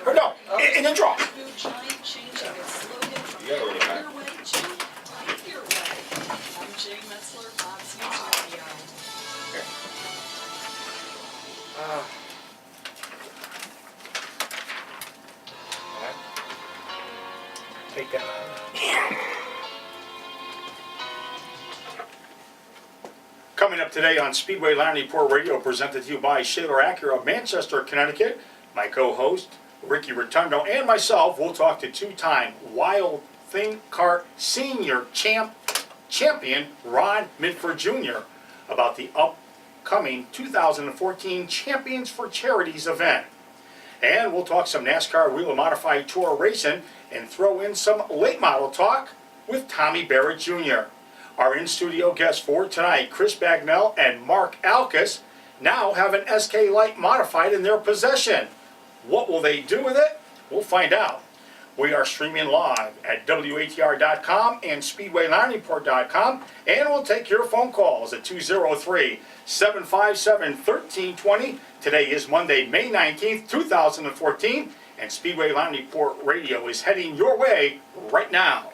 Or no, in the draw. Giant changing its slogan from You got a little your way to life your way. I'm Jay Metzler, Fox News Radio. Here. Take that. Coming up today on Speedway Line Report Radio, presented to you by Shaler Acura of Manchester, Connecticut. My co-host, Ricky Rotundo, and myself will talk to two-time Wild Thing Kart Senior Champion Ron Mitford Jr. about the upcoming 2014 Champions for Charities event. And we'll talk some NASCAR Wheel Modified Tour racing and throw in some late model talk with Tommy Barrett Jr. Our in-studio guests for tonight, Chris Bagnell and Mark Alkus, now have an SK Light Modified in their possession. What will they do with it? We'll find out. We are streaming live at WATR.com and SpeedwayLineReport.com, and we'll take your phone calls at 203-757-1320. Today is Monday, May 19th, 2014, and Speedway Line Report Radio is heading your way right now.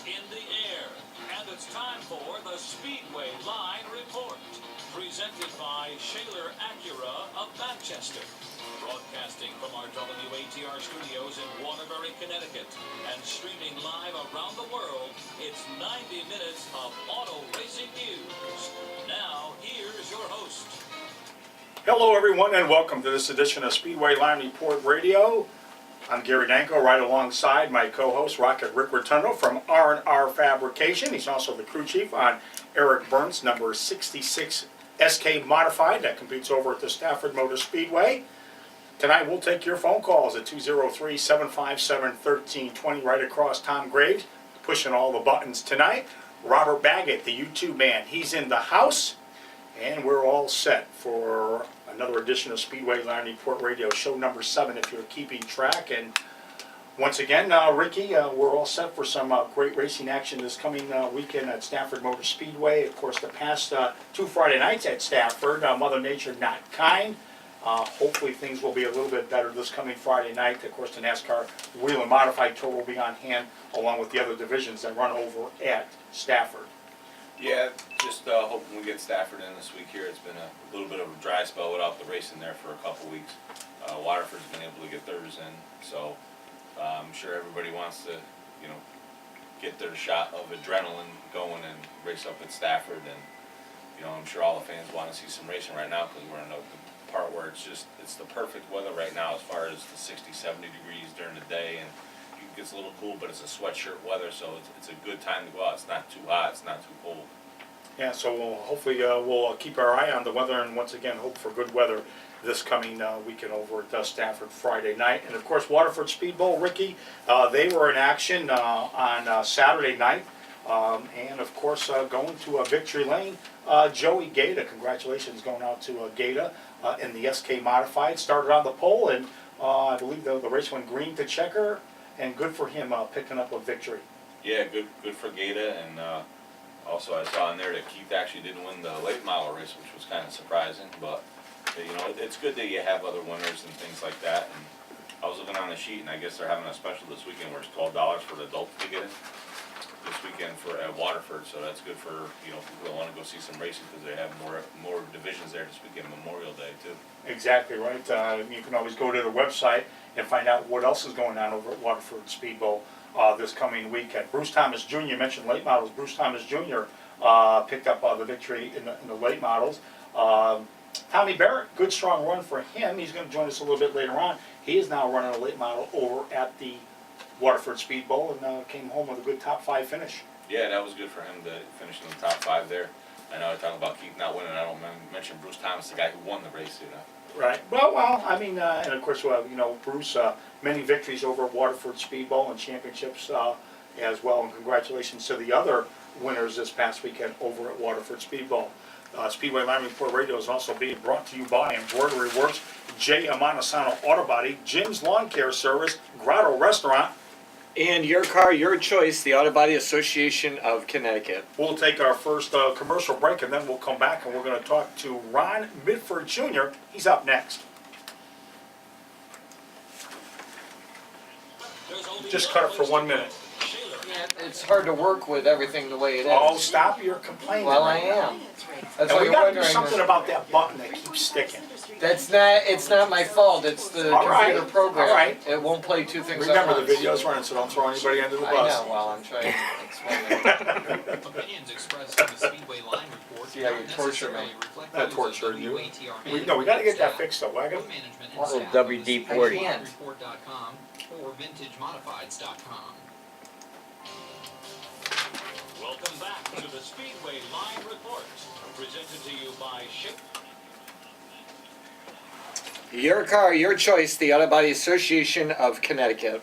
In the air, and it's time for the Speedway Line Report, presented by Shaler Acura of Manchester, broadcasting from our WATR studios in Waterbury, Connecticut, and streaming live around the world. It's 90 minutes of auto racing news. Now, here's your host. Hello, everyone, and welcome to this edition of Speedway Line Report Radio. I'm Gary Danko, right alongside my co-host, Rocket Rick Rotundo from R&R Fabrication. He's also the crew chief on Eric Burns' number 66 SK Modified that competes over at the Stafford Motor Speedway. Tonight we'll take your phone calls at 203-757-1320 right across Tom Graves, pushing all the buttons tonight. Robert Baggett, the YouTube man, he's in the house, and we're all set for another edition of Speedway Line Report Radio, show number 7 if you're keeping track. And once again, Ricky, we're all set for some great racing action this coming weekend at Stafford Motor Speedway. Of course, the past 2 Friday nights at Stafford, Mother Nature not kind. Hopefully things will be a little bit better this coming Friday night. Of course, the NASCAR Wheel and Modified Tour will be on hand along with the other divisions that run over at Stafford. Yeah, just hoping we get Stafford in this week here. It's been a little bit of a dry spell without the racing there for a couple weeks. Waterford's been able to get theirs in, so I'm sure everybody wants to, get their shot of adrenaline going and race up at Stafford. And, I'm sure all the fans want to see some racing right now because we're in the part where it's the perfect weather right now as far as the 60, 70 degrees during the day, and it gets a little cool, but it's a sweatshirt weather, so it's a good time to go out. It's not too hot, it's not too cold. Yeah, so hopefully we'll keep our eye on the weather, and once again hope for good weather this coming weekend over at Stafford Friday night. And of course, Waterford Speed Bowl, Ricky, they were in action on Saturday night, and of course going to Victory Lane. Joey Gaeta, congratulations going out to Gaeta in the SK Modified. Started on the pole, and I believe the race went green to checker. And good for him picking up a victory. Yeah, good for Gaeta, and also I saw in there that Keith actually didn't win the late model race, which was kind of surprising. But it's good that you have other winners and things like that. And I was looking on the sheet, and I guess they're having a special this weekend where it's $12 for the adults to get in this weekend at Waterford. So that's good for people that want to go see some racing because they have more divisions there this weekend, Memorial Day too. Exactly right. You can always go to the website and find out what else is going on over at Waterford Speed Bowl this coming weekend. Bruce Thomas Jr., you mentioned late models. Bruce Thomas Jr. Picked up the victory in the late models. Tommy Barrett, good strong run for him. He's going to join us a little bit later on. He is now running a late model over at the Waterford Speed Bowl and came home with a good top 5 finish. Yeah, that was good for him to finish in the top 5 there. I know I talk about Keith not winning. I don't mention Bruce Thomas, the guy who won the race. Right. Well, I mean, and of course, Bruce, many victories over at Waterford Speedball and championships as well. And congratulations to the other winners this past weekend over at Waterford Speedball. Speedway Line Report Radio is also being brought to you by Embroidery Works, J. Amontesano Auto Body, Jim's Lawn Care Service, Grotto Restaurant. And Your Car, Your Choice, the Auto Body Association of Connecticut. We'll take our first commercial break, and then we'll come back and we're going to talk to Ron Midford Jr. He's up next. Just cut it for 1 minute. It's hard to work with everything the way it is. Oh, stop your complaining. Well, I right now. am. That's And why we you're got to do wondering. something about that button that keeps sticking. It's not my fault. It's the All right, computer program. all right. It won't play two things Remember, at the once. video's running, so don't throw anybody under the I bus. know. Well, I'm trying to explain it. Opinions expressed in the Speedway Line Report See how you not torture me. necessarily reflect Not those of torturing you. WATR We got to get that staff, fixed though. I got or management and Little staff of the WD-40. Speedway I can't. Report.com or VintageModifieds.com. Welcome back to the Speedway Line Report, presented to you by Ship. Your Car, Your Choice, the Auto Body Association of Connecticut.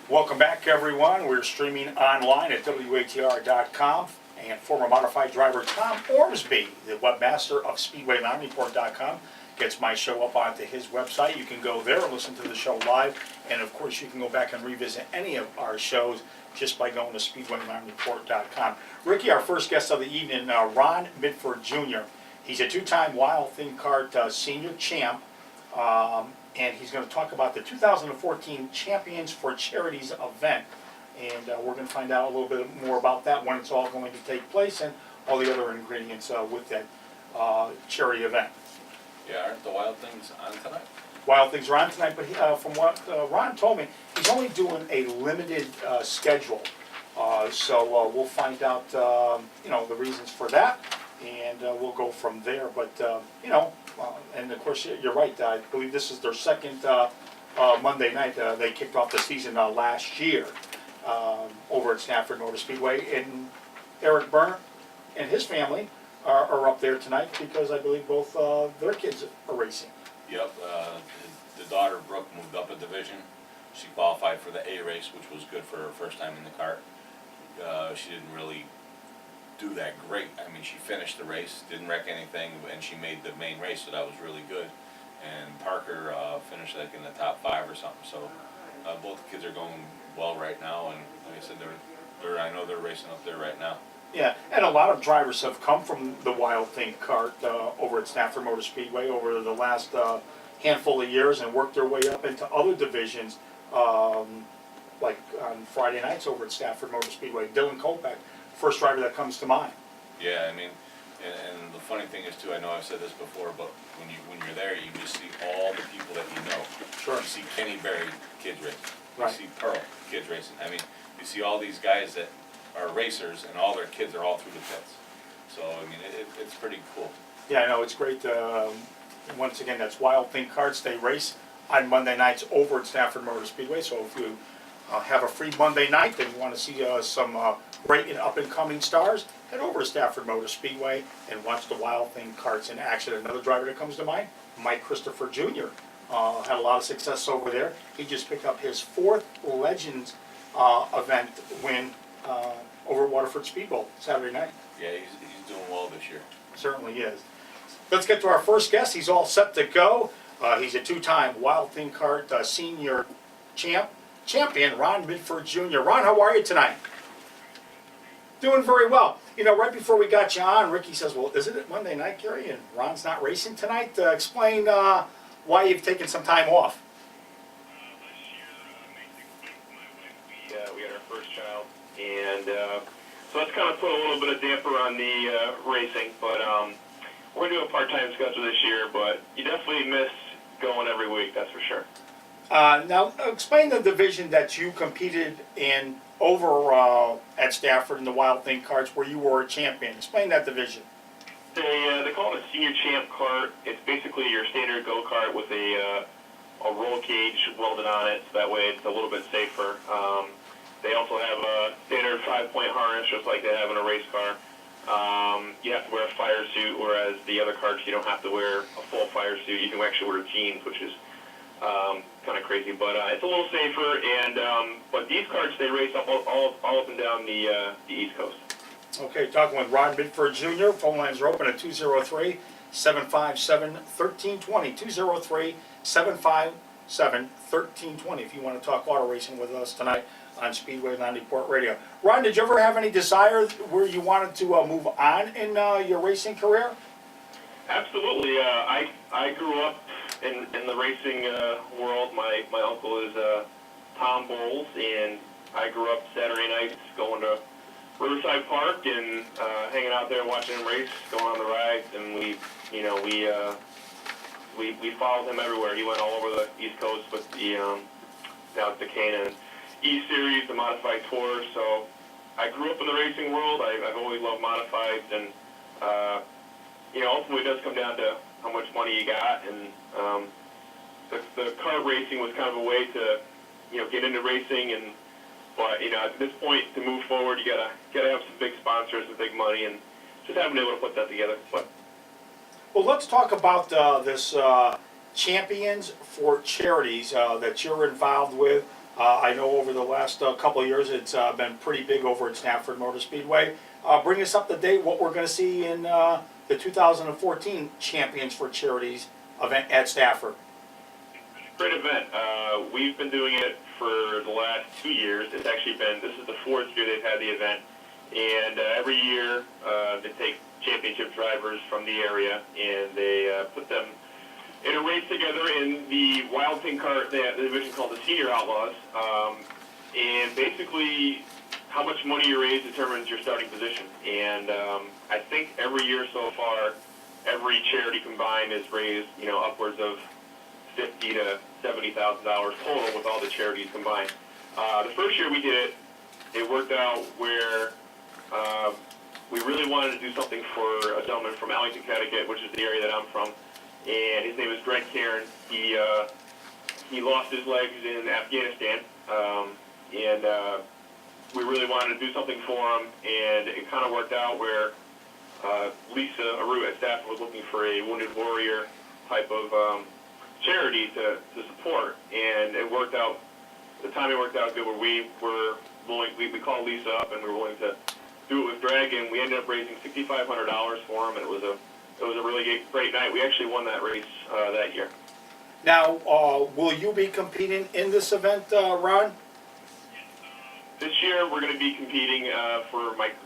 Welcome back, everyone. We're streaming online at WATR.com. And former modified driver Tom Ormsby, the webmaster of SpeedwayLineReport.com, gets my show up onto his website. You can go there and listen to the show live. And of course, you can go back and revisit any of our shows just by going to SpeedwayLineReport.com. Ricky, our first guest of the evening, Ron Midford Jr. He's a two-time Wild Thing Kart senior champ. And he's going to talk about the 2014 Champions for Charities event. And we're going to find out a little bit more about that, when it's all going to take place, and all the other ingredients with that charity event. Yeah, aren't the Wild Things on tonight? Wild Things are on tonight, but from what Ron told me, he's only doing a limited schedule. So we'll find out, the reasons for that, and we'll go from there. But, and of course, you're right. I believe this is their second Monday night. They kicked off the season last year over at Stafford Motor Speedway. And Eric Byrne and his family are up there tonight because I believe both their kids are racing. Yep, the daughter Brooke moved up a division. She qualified for the A race, which was good for her first time in the kart. She didn't really do that great. I mean, she finished the race, didn't wreck anything, and she made the main race, so that was really good. And Parker finished like in the top 5 or something. So both kids are going well right now, and like I said, I know they're racing up there right now. Yeah, and a lot of drivers have come from the Wild Thing Kart over at Stafford Motor Speedway over the last handful of years and worked their way up into other divisions, like on Friday nights over at Stafford Motor Speedway. Dylan Kopak, first driver that comes to mind. Yeah, I mean, and the funny thing is too, I know I've said this before, but when you're there, you just see all the people that you know. Sure. You see Kenny Berry kids racing. Right. You see Pearl kids racing. I mean, you see all these guys that are racers, and all their kids are all through the pits. So I mean, it's pretty cool. Yeah, I know, it's great. Once again, that's Wild Thing Karts. They race on Monday nights over at Stafford Motor Speedway. So if you have a free Monday night and you want to see some great and up-and-coming stars, head over to Stafford Motor Speedway and watch the Wild Thing Karts in action. Another driver that comes to mind, Mike Christopher Jr. Had a lot of success over there. He just picked up his 4th Legends event win over at Waterford Speedball Saturday night. Yeah, he's doing well this year. Certainly is. Let's get to our first guest. He's all set to go. He's a two-time Wild Thing Kart senior champion, Ron Midford Jr. Ron, how are you tonight? Doing very well. You know, right before we got you on, Ricky says, well, isn't it Monday night, Gary, and Ron's not racing tonight? Explain why you've taken some time off. We had our first child, and so that's kind of put a little bit of damper on the racing, but we're going to do a part-time schedule this year, but you definitely miss going every week, that's for sure. Now, explain the division that you competed in over at Stafford in the Wild Thing Karts where you were a champion. Explain that division. They call it a senior champ kart. It's basically your standard go-kart with a roll cage welded on it, so that way it's a little bit safer. They also have a standard 5-point harness, just like they have in a race car. you have to wear a fire suit, whereas the other carts you don't have to wear a full fire suit. You can actually wear jeans, which is kind of crazy, but it's a little safer. And but these carts, they race all up and down the East Coast. Okay, talking with Ron Midford Jr. Phone lines are open at 203-757-1320. 203-757-1320 if you want to talk auto racing with us tonight on Speedway Land Report Radio. Ron, did you ever have any desire where you wanted to move on in your racing career? Absolutely. I grew up in the racing world. My uncle is Tom Bowles, and I grew up Saturday nights going to Riverside Park and hanging out there watching him race, going on the rides, and we followed him everywhere. He went all over the East Coast with the now it's the K&N E-Series, the Modified Tour. So I grew up in the racing world. I've always loved modifieds, and ultimately it does come down to how much money you got, and the kart racing was kind of a way to get into racing, but at this point to move forward, you gotta have some big sponsors and big money, and just haven't been able to put that together. But Well, let's talk about this Champions for Charities that you're involved with. I know over the last couple of years it's been pretty big over at Stafford Motor Speedway. Bring us up to date what we're going to see in the 2014 Champions for Charities event at Stafford. great event. We've been doing it for the last 2 years. This is the 4th year they've had the event, and every year they take championship drivers from the area and they put them in a race together in the Wild Pink Kart, the division called the Senior Outlaws, and basically how much money you raise determines your starting position. And I think every year so far, every charity combined has raised upwards of $50,000 to $70,000 total with all the charities combined. The first year we did it, it worked out where we really wanted to do something for a gentleman from Allington, Connecticut, which is the area that I'm from, and his name is Greg Cairn. He lost his legs in Afghanistan, and we really wanted to do something for him, and it kind of worked out where Lisa Aru at Stafford was looking for a Wounded Warrior type of charity to support, and it worked out. The timing worked out good where we were willing. We called Lisa up and we were willing to do it with Greg, and we ended up raising $6,500 for him, and it was a really great night. We actually won that race that year. Now, will you be competing in this event, Ron? This year we're going to be competing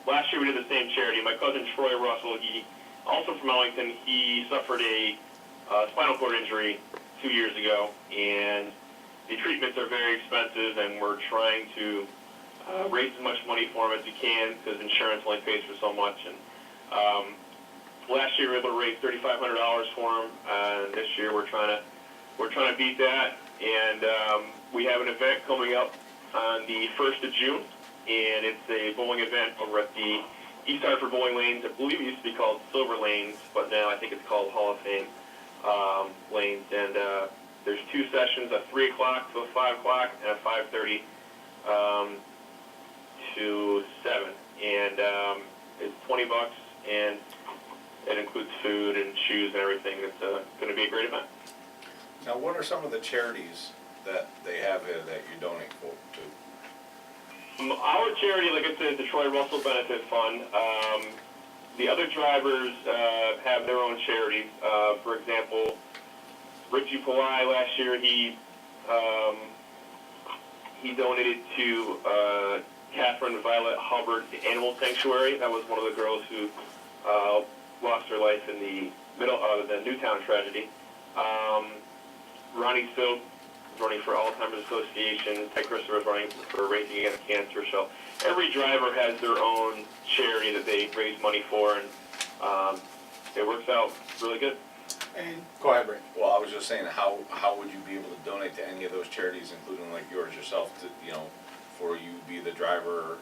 last year we did the same charity. My cousin Troy Russell, he also from Ellington, he suffered a spinal cord injury 2 years ago, and the treatments are very expensive, and we're trying to raise as much money for him as we can because insurance only pays for so much. And last year we were able to raise $3,500 for him, and this year we're trying to beat that. And we have an event coming up on the 1st of June, and it's a bowling event over at the East Hartford Bowling Lanes. I believe it used to be called Silver Lanes, but now I think it's called Hall of Fame Lanes. And there's 2 sessions, a 3 o'clock to a 5 o'clock and a 5:30 to 7. And it's $20, and it includes food and shoes and everything. It's going to be a great event. Now, what are some of the charities that they have here that you donate to? Our charity, like I said, is the Troy Russell Benefit Fund. The other drivers have their own charities. For example, Richie Pillai last year, he donated to Catherine Violet Hubbard, the Animal Sanctuary. That was one of the girls who lost her life in the Newtown tragedy. Ronnie Silk was running for Alzheimer's Association. Ted Christopher was running for Racing Against Cancer. So every driver has their own charity that they raise money for, and it works out really good. And go ahead, Ray. Well, I was just saying, how would you be able to donate to any of those charities, including like yours yourself, to for you be the driver or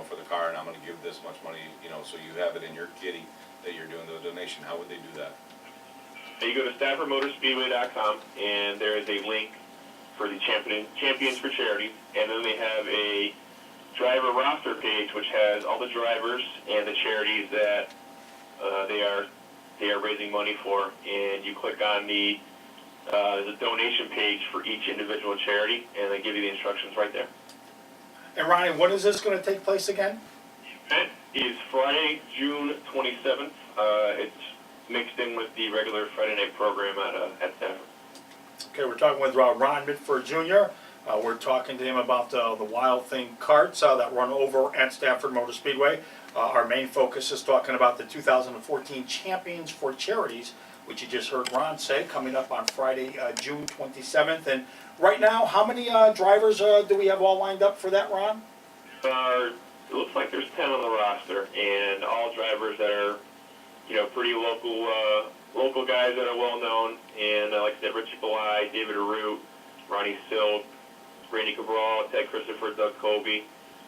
for the car, and I'm going to give this much money, so you have it in your kitty that you're doing the donation. How would they do that? You go to StaffordMotorspeedway.com, and there is a link for the Champions for Charities, and then they have a driver roster page, which has all the drivers and the charities that they are raising money for. And you click on there's a donation page for each individual charity, and they give you the instructions right there. And Ryan, when is this going to take place again? Event is Friday, June 27th. It's mixed in with the regular Friday night program at Stafford. Okay, we're talking with Ron Mitford Jr. We're talking to him about the Wild Thing carts that run over at Stafford Motor Speedway. Our main focus is talking about the 2014 Champions for Charities, which you just heard Ron say, coming up on Friday, June 27th. And right now, how many drivers do we have all lined up for that, Ron? It looks like there's 10 on the roster, and all drivers that are, pretty local guys that are well known. And like I said, Richie Belay, David Arute, Ronnie Silk, Randy Cabral, Ted Christopher, Doug Colby,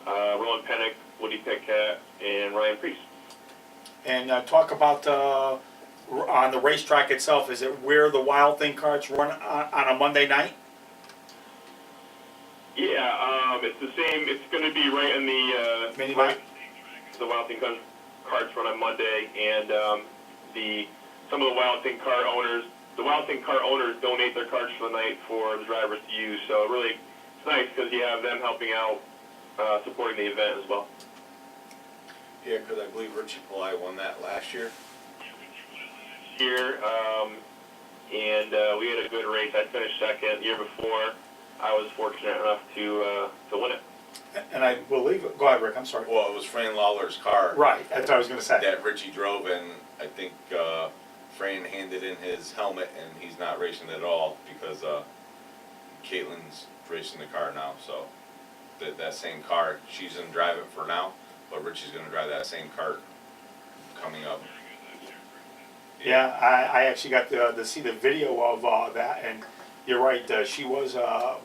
Roland Pennick, Woody Pickett, and Ryan Priest. And talk about on the racetrack itself. Is it where the Wild Thing carts run on a Monday night? Yeah, it's the same. It's going to be right in the Mini Mike? The Wild Thing carts run on Monday, and some of the Wild Thing car owners, donate their carts for the night for the drivers to use. So really, it's nice because you have them helping out, supporting the event as well. Yeah, because I believe Richie Polai won that last year. Here, and we had a good race. I finished second. The year before, I was fortunate enough to win it. And I believe, go ahead, Rick, I'm sorry. Well, it was Fran Lawler's car. Right, that's what I was going to say. That Richie drove, and I think Fran handed in his helmet, and he's not racing at all because Caitlin's racing the car now. So that same car, she's going to drive it for now, but Richie's going to drive that same cart coming up. Yeah, I actually got to see the video of that, and you're right, she was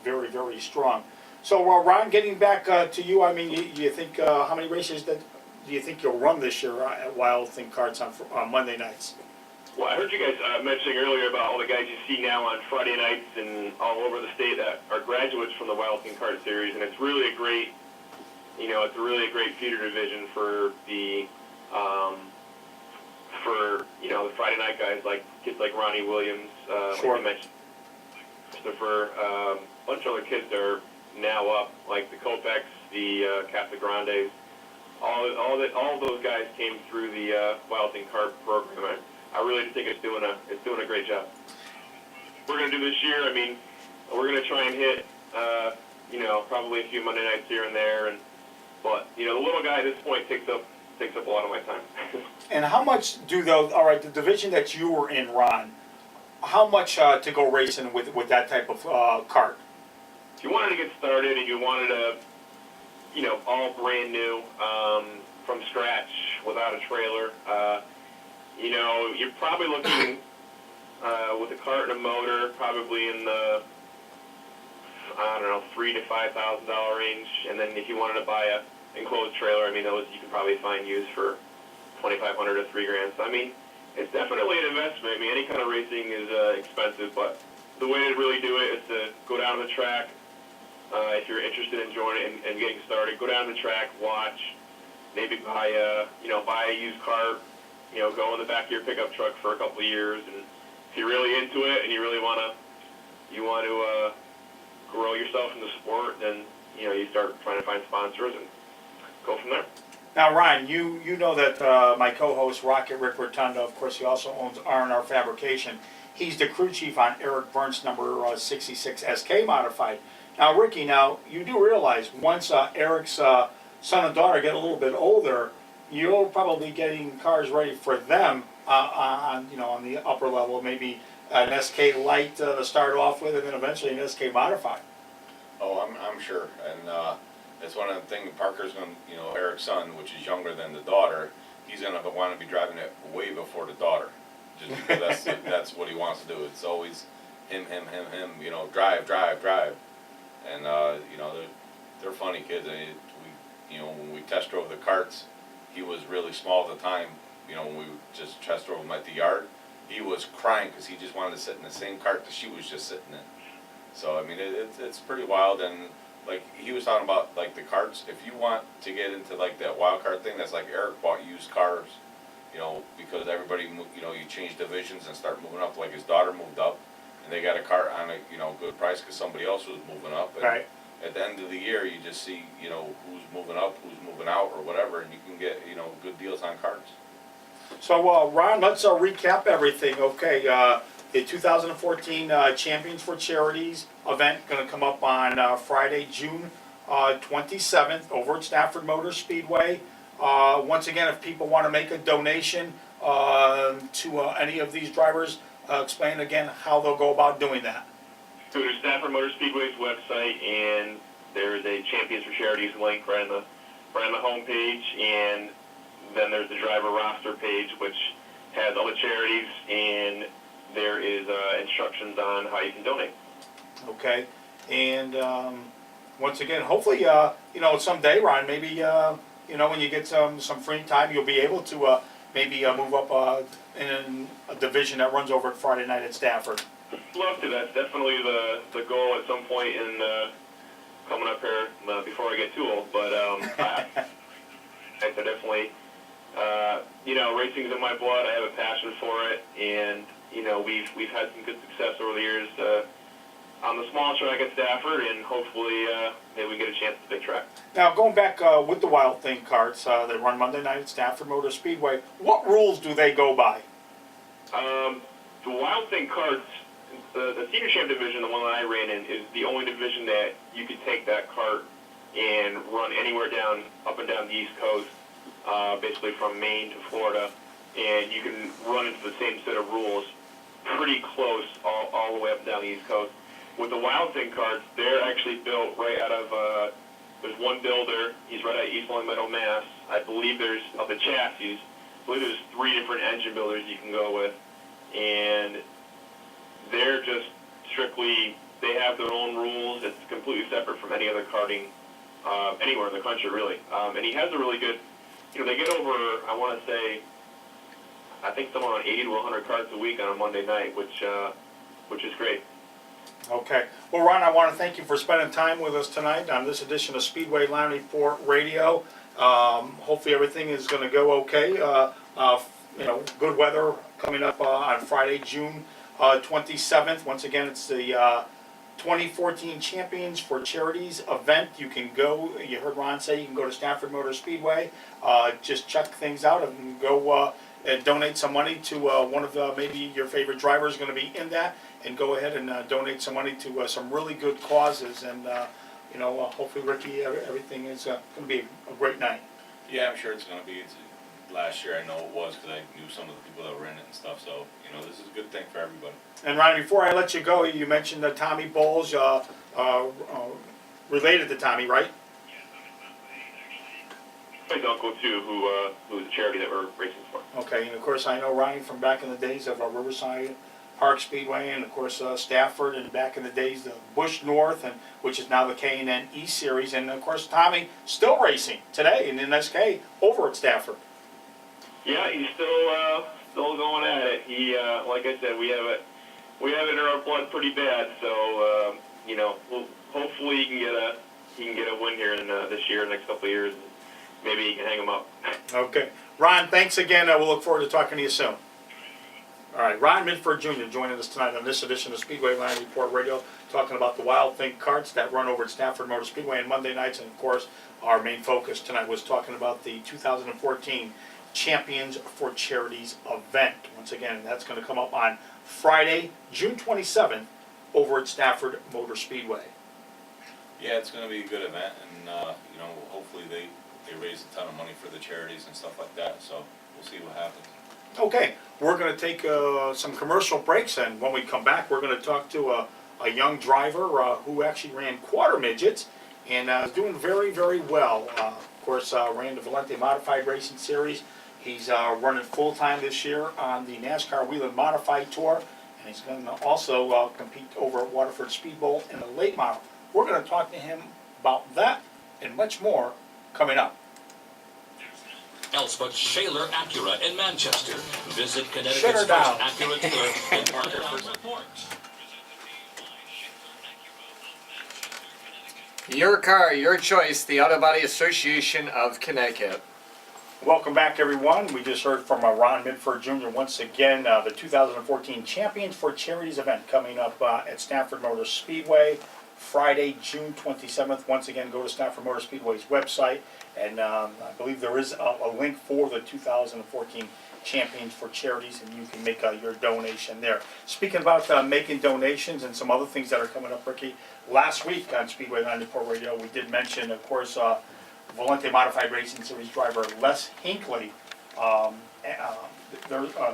very, very strong. So, Ron, getting back to you, I mean, you think, how many races do you think you'll run this year at Wild Thing Carts on Monday nights? Well, I heard you guys mentioning earlier about all the guys you see now on Friday nights and all over the state that are graduates from the Wild Thing Kart Series, and it's really a great, it's a really great feeder division for the, the Friday night guys, like kids like Ronnie Williams, Sure. like you mentioned, Christopher, a bunch of other kids that are now up, like the Kopecs, the Casa Grandes, all those guys came through the Wild Thing Kart program. I really think it's doing a great job. We're gonna do this year. I mean, we're gonna try and hit, probably a few Monday nights here and there, but the little guy at this point takes up a lot of my time. And how much do those, all right, the division that you were in, Ron, how much to go racing with that type of cart? If you wanted to get started and you wanted to, all brand new, from scratch, without a trailer, you're probably looking, with a cart and a motor, probably in the, $3,000 to $5,000 range. And then if you wanted to buy a enclosed trailer, I mean, those you can probably find used for $2,500 to $3,000. So I mean, it's definitely an investment. I mean, any kind of racing is expensive, but the way to really do it is to go down to the track. If you're interested in joining and getting started, go down to the track, watch, maybe buy a used cart, go in the back of your pickup truck for a couple of years, and if you're really into it and you really want to grow yourself in the sport, then you start trying to find sponsors and go from there. Now, Ryan, you know that my co-host, Rocket Rick Rotundo, of course, he also owns R&R Fabrication. He's the crew chief on Eric Burns' number 66 SK Modified. Now, Ricky, you do realize once Eric's son and daughter get a little bit older, you're probably getting cars ready for them on the upper level, maybe an SK Light to start off with, and then eventually an SK Modified. Oh, I'm sure, and that's one of the things. Parker's going, Eric's son, which is younger than the daughter, he's going to want to be driving it way before the daughter, just because that's what he wants to do. It's always him, drive, and they're funny kids. When we test drove the carts, he was really small at the time. When we just test drove him at the yard, he was crying because he just wanted to sit in the same cart that she was just sitting in. So I mean, it's pretty wild, and like he was talking about like the carts. If you want to get into like that wild card thing, that's like Eric bought used cars, you know, because everybody, you know, you change divisions and start moving up. Like his daughter moved up, and they got a cart on a, you know, good price because somebody else was moving up. And Right. at the end of the year, you just see, you know, who's moving up, who's moving out, or whatever, and you can get, you know, good deals on carts. So, Ron, let's recap everything. Okay, the 2014 Champions for Charities event going to come up on Friday, June 27th over at Stafford Motor Speedway. Once again, if people want to make a donation to any of these drivers, explain again how they'll go about doing that. Go to Stafford Motor Speedway's website, and there is a Champions for Charities link right on the homepage, and then there's the driver roster page, which has all the charities, and there is instructions on how you can donate. Okay, and once again, hopefully, you know, someday, Ron, maybe you know, when you get some free time, you'll be able to maybe move up in a division that runs over at Friday night at Stafford. Love to. That's definitely the goal at some point in coming up here before I get too old. But I definitely, you know, racing's in my blood. I have a passion for it, and you know, we've had some good success over the years on the small track at Stafford, and hopefully maybe we get a chance at the big track. Now, going back with the Wild Thing carts, they run Monday night at Stafford Motor Speedway. What rules do they go by? The Wild Thing carts, the senior champ division, the one that I ran in, is the only division that you could take that cart and run anywhere up and down the East Coast, basically from Maine to Florida, and you can run into the same set of rules pretty close all the way up and down the East Coast. With the Wild Thing carts, they're actually built right out of, there's one builder, he's right out of East Long Meadow, Mass. I believe there's, of the chassis, I believe there's 3 different engine builders you can go with, and they're just strictly, they have their own rules. It's completely separate from any other karting anywhere in the country, really. And he has a really good, you know, they get over, I want to say, I think somewhere around 80 to 100 carts a week on a Monday night, which is great. Okay. Well, Ron, I want to thank you for spending time with us tonight on this edition of Speedway Line Report Radio. Hopefully everything is going to go okay. You know, good weather coming up on Friday, June 27th. Once again, it's the 2014 Champions for Charities event. You can go, you heard Ron say, you can go to Stafford Motor Speedway, just check things out and go and donate some money to one of maybe your favorite drivers going to be in that, and go ahead and donate some money to some really good causes. And you know, hopefully, Ricky, everything is going to be a great night. Yeah, I'm sure it's going to be. Last year I know it was because I knew some of the people that were in it and stuff, so, you know, this is a good thing for everybody. And Ron, before I let you go, you mentioned Tommy Bowles, related to Tommy, right? My uncle, too, who was a charity that we're racing for. Okay, and of course I know Ronnie from back in the days of Riverside Park Speedway, and of course Stafford, and back in the days the Bush North, and which is now the K&N E Series, and of course Tommy still racing today in NSK over at Stafford. Yeah, he's still going at it. He, like I said, we have it in our blood pretty bad. So, you know, hopefully he can get a win here in this year, next couple of years. Maybe he can hang him up. Okay, Ron, thanks again. We'll look forward to talking to you soon. All right, Ron Midford Jr. joining us tonight on this edition of Speedway Line Report Radio, talking about the Wild Thing carts that run over at Stafford Motor Speedway on Monday nights, and of course, our main focus tonight was talking about the 2014 Champions for Charities event. Once again, that's going to come up on Friday, June 27th, over at Stafford Motor Speedway. Yeah, it's going to be a good event, and you know, hopefully they raise a ton of money for the charities and stuff like that. So we'll see what happens. Okay, we're going to take some commercial breaks, and when we come back, we're going to talk to a young driver who actually ran quarter midgets and is doing very, very well. Of course, ran the Valente Modified Racing Series. He's running full-time this year on the NASCAR Wheeling Modified Tour, and he's going to also compete over at Waterford Speed Bowl in the late model. We're going to talk to him about that and much more coming up. Else but Shaler Acura in Manchester. Visit Shut her Connecticut's first down. Acura dealer in Parker Report. Your car, your choice, the Auto Body Association of Connecticut. Welcome back, everyone. We just heard from Ron Midford Jr. once again, the 2014 Champions for Charities event coming up at Stafford Motor Speedway, Friday, June 27th. Once again, go to Stafford Motor Speedway's website, and I believe there is a link for the 2014 Champions for Charities, and you can make your donation there. Speaking about making donations and some other things that are coming up, Ricky, last week on Speedway Line Report Radio, we did mention, of course, Volante Modified Racing Series driver Les Hinckley,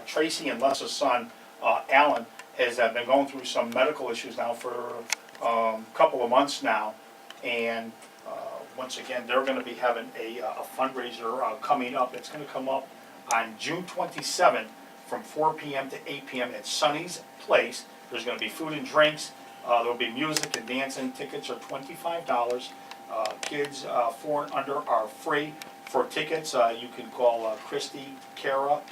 Tracy and Les's son, Alan, has been going through some medical issues now for a couple of months now, and once again, they're going to be having a fundraiser coming up. It's going to come up on June 27th from 4 p.m. to 8 p.m. at Sonny's Place. There's going to be food and drinks. There will be music and dancing. Tickets are $25. Kids 4 and under are free. For tickets, you can call Christy, Kara,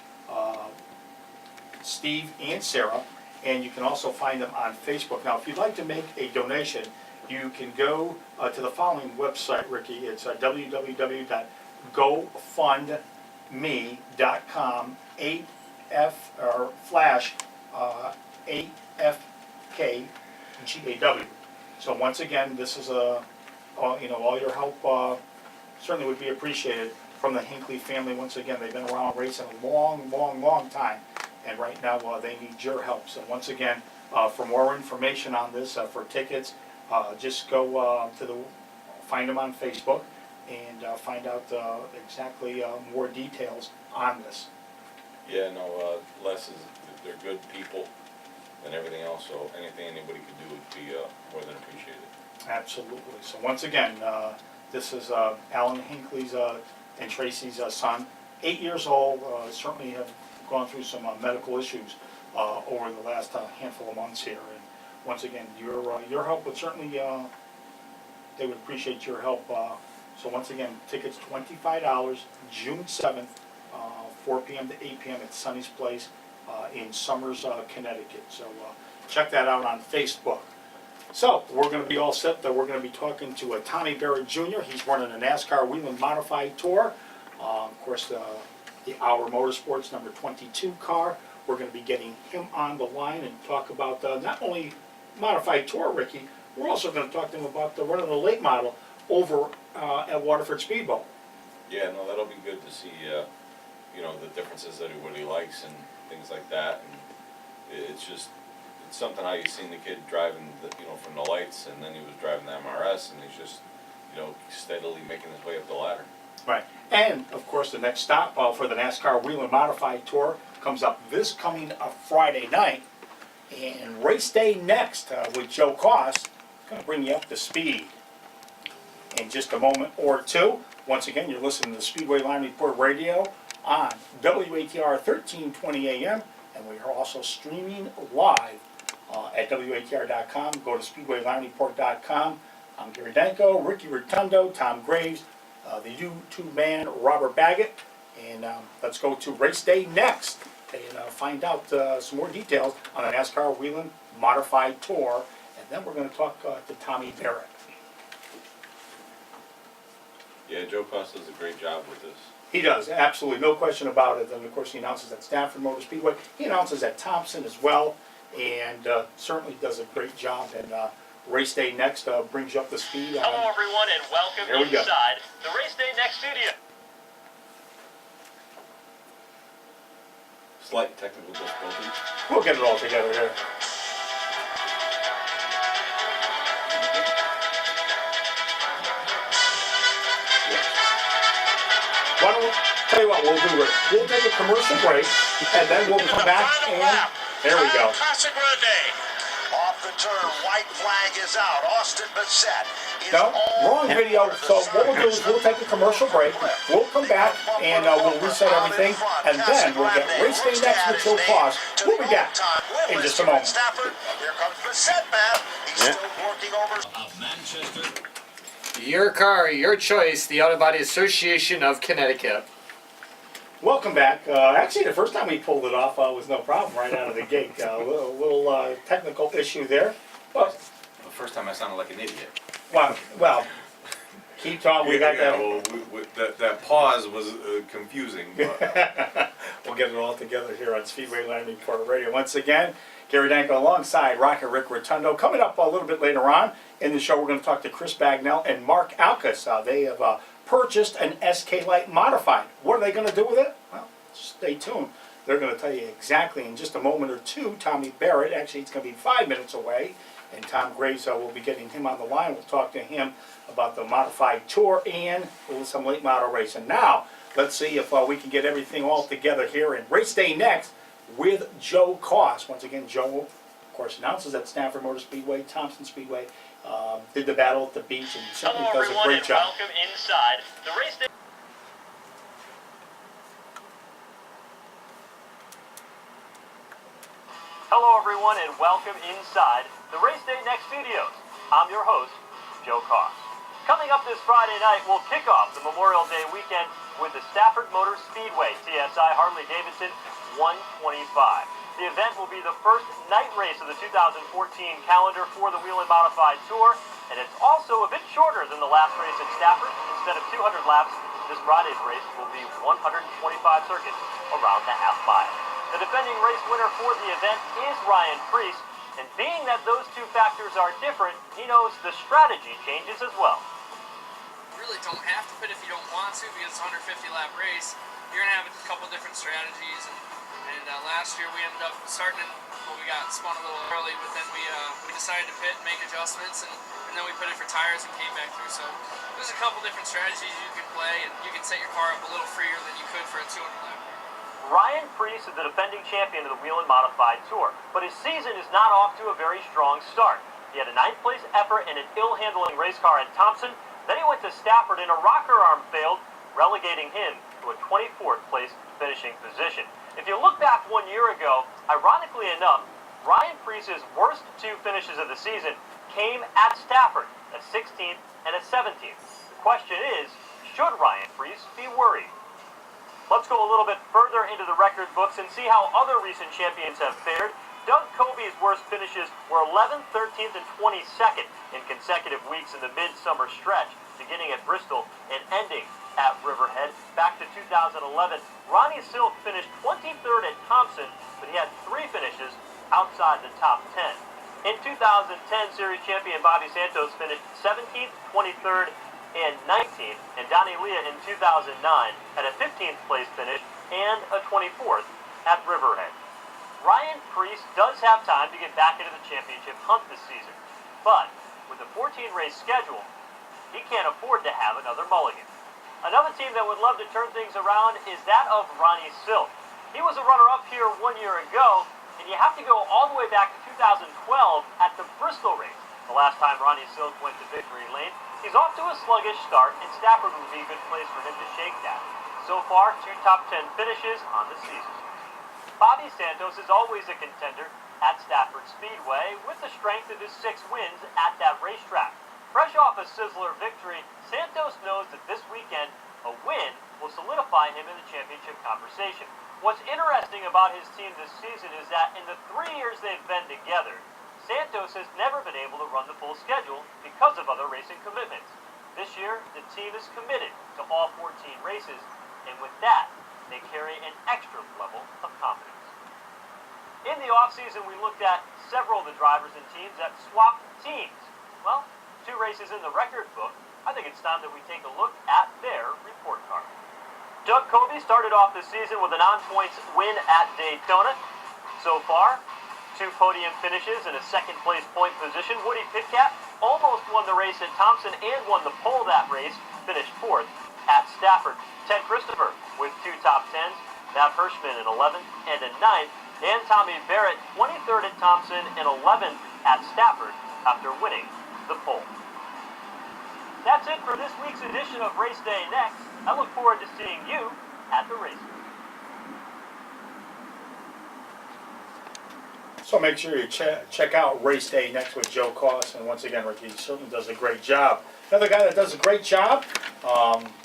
Steve, and Sarah, and you can also find them on Facebook. Now, if you'd like to make a donation, you can go to the following website, Ricky. It's www.gofundme.com /8FKGAW. So once again, this is all your help certainly would be appreciated from the Hinckley family. Once again, they've been around racing a long time, and right now they need your help. So once again, for more information on this, for tickets, just go find them on Facebook and find out exactly more details on this. Yeah, no, Les they're good people and everything else, so anything anybody could do would be more than appreciated. Absolutely. So once again, this is Alan Hinckley's and Tracy's son, 8 years old, certainly have gone through some medical issues over the last handful of months here. And once again, your help would certainly, they would appreciate your help. So once again, tickets $25, June 7th, 4 p.m. to 8 p.m. at Sonny's Place in Somers, Connecticut. So check that out on Facebook. So we're going to be all set. We're going to be talking to Tommy Barrett Jr. He's running a NASCAR Whelen Modified Tour. Of course, the Our Motorsports number 22 car. We're going to be getting him on the line and talk about not only Modified Tour, Ricky. We're also going to talk to him about the running the late model over at Waterford Speedboat. Yeah, no, that'll be good to see, the differences that everybody likes and things like that. And it's just, it's something how you've seen the kid driving, from the lights, and then he was driving the MRS, and he's just, steadily making his way up the ladder. Right. And, of course, the next stop for the NASCAR Whelen Modified Tour comes up this coming Friday night. And race day next with Joe Koss. Going to bring you up to speed in just a moment or two. Once again, you're listening to the Speedway Line Report Radio on WATR 1320 AM, and we are also streaming live at WATR.com. Go to SpeedwayLineReport.com. I'm Gary Danko, Ricky Rotundo, Tom Graves, the YouTube man Robert Baggett, and let's go to race day next and find out some more details on the NASCAR Whelen Modified Tour. And then we're going to talk to Tommy Barrett. Yeah, Joe Koss does a great job with this. He does, absolutely, no question about it. And of course, he announces at Stafford Motor Speedway. He announces at Thompson as well, and certainly does a great job. And race day next brings you up to speed. Hello, everyone, and welcome inside the Race Day Next studio. Slight technical difficulties. We'll get it all together here. Why don't we, tell you what we'll do, Rick. We'll take a commercial break, and then we'll come back and there we go. Classic Road Day. Off the turn, white flag is out. Austin Bassett is No, wrong video. So what we'll do is we'll take a commercial break. We'll come back and we'll reset everything, and then we'll get race day next with Joe Koss. We'll be back in just a moment. Stafford, here comes Bassett, man. He's still working over. Of Manchester. Your car, your choice, the Auto Body Association of Connecticut. Welcome back. Actually, the first time we pulled it off was no problem right out of the gate. A little technical issue there, but The first time I sounded like an idiot. Well, keep talking, we got Yeah, that. well, that pause was confusing, but We'll get it all together here on Speedway Landing Report Radio. Once again, Gary Danko alongside Rocket Rick Rotundo. Coming up a little bit later on in the show, we're going to talk to Chris Bagnell and Mark Alkus. They have purchased an SK Light Modified. What are they going to do with it? Well, stay tuned. They're going to tell you exactly in just a moment or two. Tommy Barrett, actually it's going to be 5 minutes away, and Tom Graves will be getting him on the line. We'll talk to him about the Modified Tour and some late model racing. Now, let's see if we can get everything all together here in Race Day Next with Joe Koss. Once again, Joe, of course, announces at Stanford Motor Speedway, Thompson Speedway, did the battle at the beach, and certainly Hello, does a everyone, great and job. welcome inside the Race Day. Hello, everyone, and welcome inside the Race Day Next Studios. I'm your host, Joe Koss. Coming up this Friday night, we'll kick off the Memorial Day weekend with the Stafford Motor Speedway TSI Harley-Davidson 125. The event will be the first night race of the 2014 calendar for the Whelen Modified Tour, and it's also a bit shorter than the last race at Stafford. Instead of 200 laps, this Friday's race will be 125 circuits around the half mile. The defending race winner for the event is Ryan Preece, and being that those two factors are different, he knows the strategy changes as well. Really don't have to pit if you don't want to, because it's a 150 lap race. You're going to have a couple different strategies, and last year we ended up starting we got spun a little early, but then we decided to pit and make adjustments, and then we put it for tires and came back through. So there's a couple different strategies you can play, and you can set your car up a little freer than you could for a 200 lap. Ryan Preece is the defending champion of the Whelen Modified Tour, but his season is not off to a very strong start. He had a 9th place effort in an ill-handling race car at Thompson, then he went to Stafford and a rocker arm failed, relegating him to a 24th place finishing position. If you look back 1 year ago, ironically enough, Ryan Preece's worst 2 finishes of the season came at Stafford, a 16th and a 17th. The question is, should Ryan Preece be worried? Let's go a little bit further into the record books and see how other recent champions have fared. Doug Coby's worst finishes were 11th, 13th, and 22nd in consecutive weeks in the midsummer stretch, beginning at Bristol and ending at Riverhead. Back to 2011, Ronnie Silk finished 23rd at Thompson, but he had 3 finishes outside the top 10. In 2010, Series champion Bobby Santos finished 17th, 23rd, and 19th, and Donnie Leah in 2009 had a 15th place finish and a 24th at Riverhead. Ryan Preece does have time to get back into the championship hunt this season, but with a 14-race schedule, he can't afford to have another mulligan. Another team that would love to turn things around is that of Ronnie Silk. He was a runner-up here 1 year ago, and you have to go all the way back to 2012 at the Bristol race, the last time Ronnie Silk went to victory lane. He's off to a sluggish start, and Stafford would be a good place for him to shake that. So far, 2 top 10 finishes on the season. Bobby Santos is always a contender at Stafford Speedway with the strength of his 6 wins at that racetrack. Fresh off a sizzler victory, Santos knows that this weekend, a win will solidify him in the championship conversation. What's interesting about his team this season is that in the 3 years they've been together, Santos has never been able to run the full schedule because of other racing commitments. This year, the team is committed to all 14 races, and with that, they carry an extra level of confidence. In the offseason, we looked at several of the drivers and teams that swapped teams. Well, 2 races in the record book, I think it's time that we take a look at their report card. Doug Coby started off the season with an on-points win at Daytona. So far, 2 podium finishes and a 2nd place point position. Woody Pitkat almost won the race at Thompson and won the pole that race, finished 4th at Stafford. Ted Christopher with 2 top 10s, Matt Hirschman an 11th and a 9th, and Tommy Barrett 23rd at Thompson and 11th at Stafford after winning the pole. That's it for this week's edition of Race Day Next. I look forward to seeing you at the races. So make sure you check out Race Day Next with Joe Koss, and once again, Ricky certainly does a great job. Another guy that does a great job,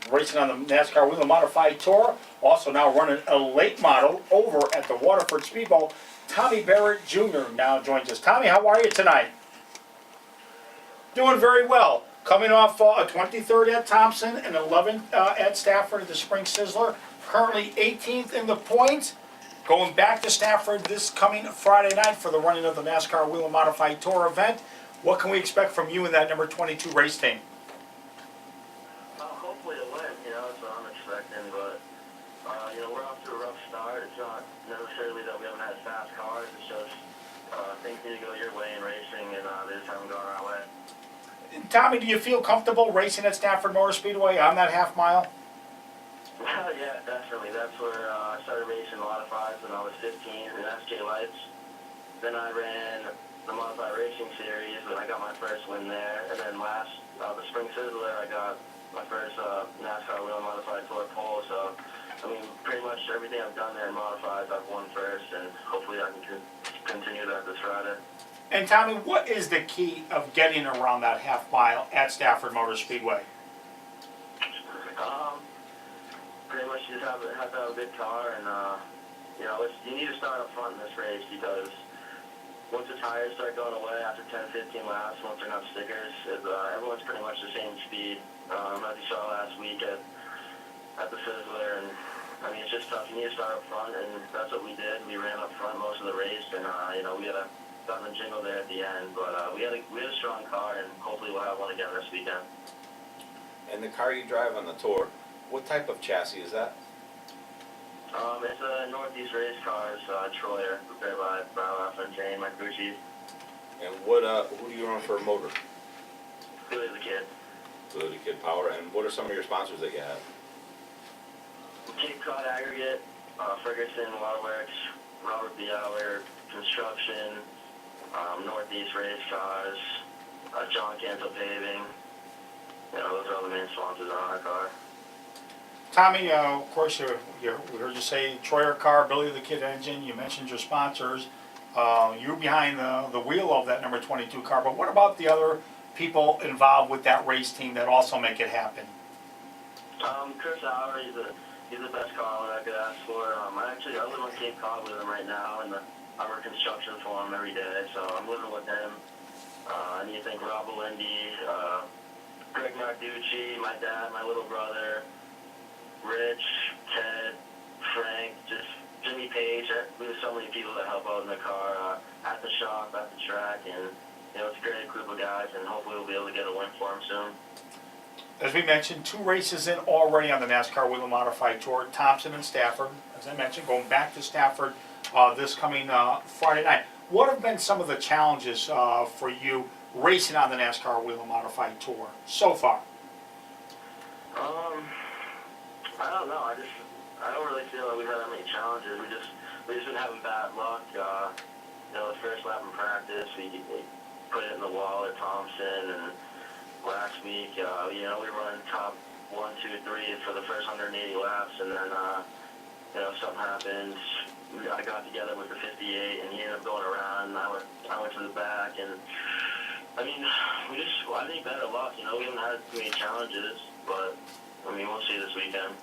racing on the NASCAR Whelen Modified Tour, also now running a late model over at the Waterford Speedbowl, Tommy Barrett Jr. now joins us. Tommy, how are you tonight? Doing very well. Coming off a 23rd at Thompson and 11th at Stafford at the Spring Sizzler. Currently 18th in the points. Going back to Stafford this coming Friday night for the running of the NASCAR Wheel and Modified Tour event. What can we expect from you in that number 22 race team? Hopefully to win, that's what I'm expecting, but, we're off to a rough start. It's not necessarily that we haven't had fast cars, it's just things need to go your way in racing, and they just haven't gone our way. Tommy, do you feel comfortable racing at Stafford Motor Speedway on that half mile? Yeah, definitely. That's where I started racing modifieds when I was 15 in SJ Lights. Then I ran the Modified Racing Series, and I got my first win there. And then the Spring Sizzler, I got my first NASCAR Wheel Modified Tour pole. So, pretty much everything I've done there in modifieds, I've won first, and hopefully I can continue that this Friday. And Tommy, what is the key of getting around that half mile at Stafford Motor Speedway? Pretty much you just have to have a good car, and you need to start up front in this race because once the tires start going away after 10-15 laps, once they're not stickers, everyone's pretty much the same speed. As you saw last week at the Sizzler, and it's just tough. You need to start up front, and that's what we did. We ran up front most of the race, and we had a gun and jingle there at the end, but we had a strong car, and hopefully we'll have one again this weekend. And the car you drive on the tour, what type of chassis is that? It's a Northeast Race Cars Troyer, prepared by Brow and Jane, my crew chief. And who do you run for a motor? Billy the Kid. Billy the Kid Power. And what are some of your sponsors that you have? Cape Cod Aggregate, Ferguson Waterworks, Robert B. Aller Construction, Northeast Race Cars, John Canto Paving. Those are all the main sponsors on our car. Tommy, of course, we heard you say Troyer car, Billy the Kid engine. You mentioned your sponsors. You're behind the wheel of that number 22 car, but what about the other people involved with that race team that also make it happen? Chris Auer, he's the best caller I could ask for. I live on Cape Cod with him right now, and I work construction for him every day, so I'm living with him. And you think Rob Lindy, Greg Narducci, my dad, my little brother, Rich, Ted, Frank, just Jimmy Page. There's so many people that help out in the car, at the shop, at the track, and it's a great group of guys, and hopefully we'll be able to get a win for them soon. As we mentioned, 2 races in already on the NASCAR Wheel and Modified Tour, Thompson and Stafford. As I mentioned, going back to Stafford this coming Friday night. What have been some of the challenges for you racing on the NASCAR Wheel and Modified Tour so far? I don't know. I don't really feel like we've had that many challenges. We've just been having bad luck. The first lap in practice, we put it in the wall at Thompson, and last week, we were running top 1, 2, 3 for the first 180 laps, and then, something happened. I got together with the 58, and he ended up going around, and I went to the back, and I think better luck. We haven't had too many challenges, but we'll see this weekend.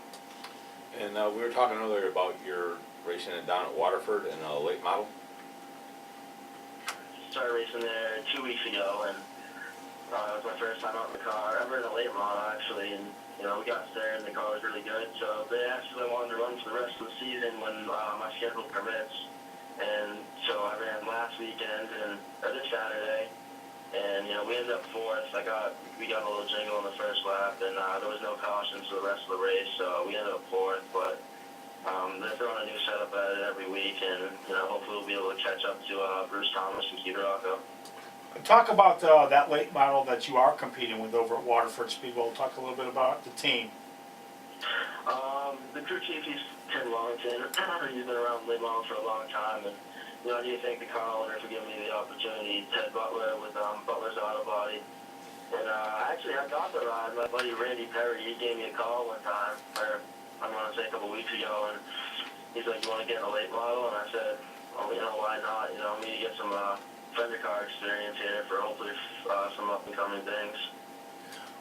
And we were talking earlier about your racing it down at Waterford in a late model. Started racing there 2 weeks ago, and it was my first time out in the car, ever in a late model actually, and we got there and the car was really good, so they asked if I wanted to run for the rest of the season when my schedule permits, and so I ran last weekend or this Saturday, and we ended up 4th. We got a little jingle in the first lap, and there was no cautions for the rest of the race, so we ended up 4th, but they're throwing a new setup at it every week, and hopefully we'll be able to catch up to Bruce Thomas and Keith Rocco. Talk about that late model that you are competing with over at Waterford Speedway. We'll talk a little bit about the team. The crew chief, he's Ted Wellington. He's been around late models for a long time, and I do thank the car owner for giving me the opportunity. Ted Butler with Butler's Auto Body. And actually, I got the ride. My buddy Randy Perry, he gave me a call one time, or I'm going to say a couple weeks ago, and he's like, "You want to get in a late model?" And I said, "Well, why not? I need to get some fender car experience here for hopefully some up-and-coming things."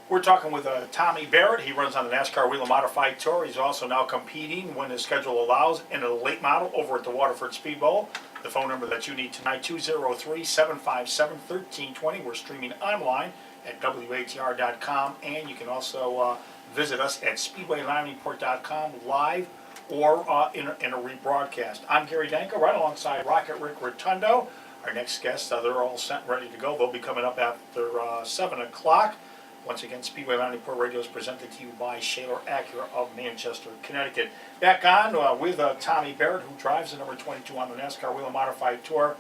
We're talking with Tommy Barrett. He runs on the NASCAR Wheel and Modified Tour. He's also now competing when his schedule allows in a late model over at the Waterford Speedway. The phone number that you need tonight, 203-757-1320. We're streaming online at WATR.com, and you can also visit us at SpeedwayLineReport.com live or in a rebroadcast. I'm Gary Danko, right alongside Rocket Rick Rotundo. Our next guests, they're all set and ready to go. They'll be coming up after 7 o'clock. Once again, Speedway Line Report Radio is presented to you by Shaler Acura of Manchester, Connecticut. Back on with Tommy Barrett, who drives the number 22 on the NASCAR Wheel and Modified Tour.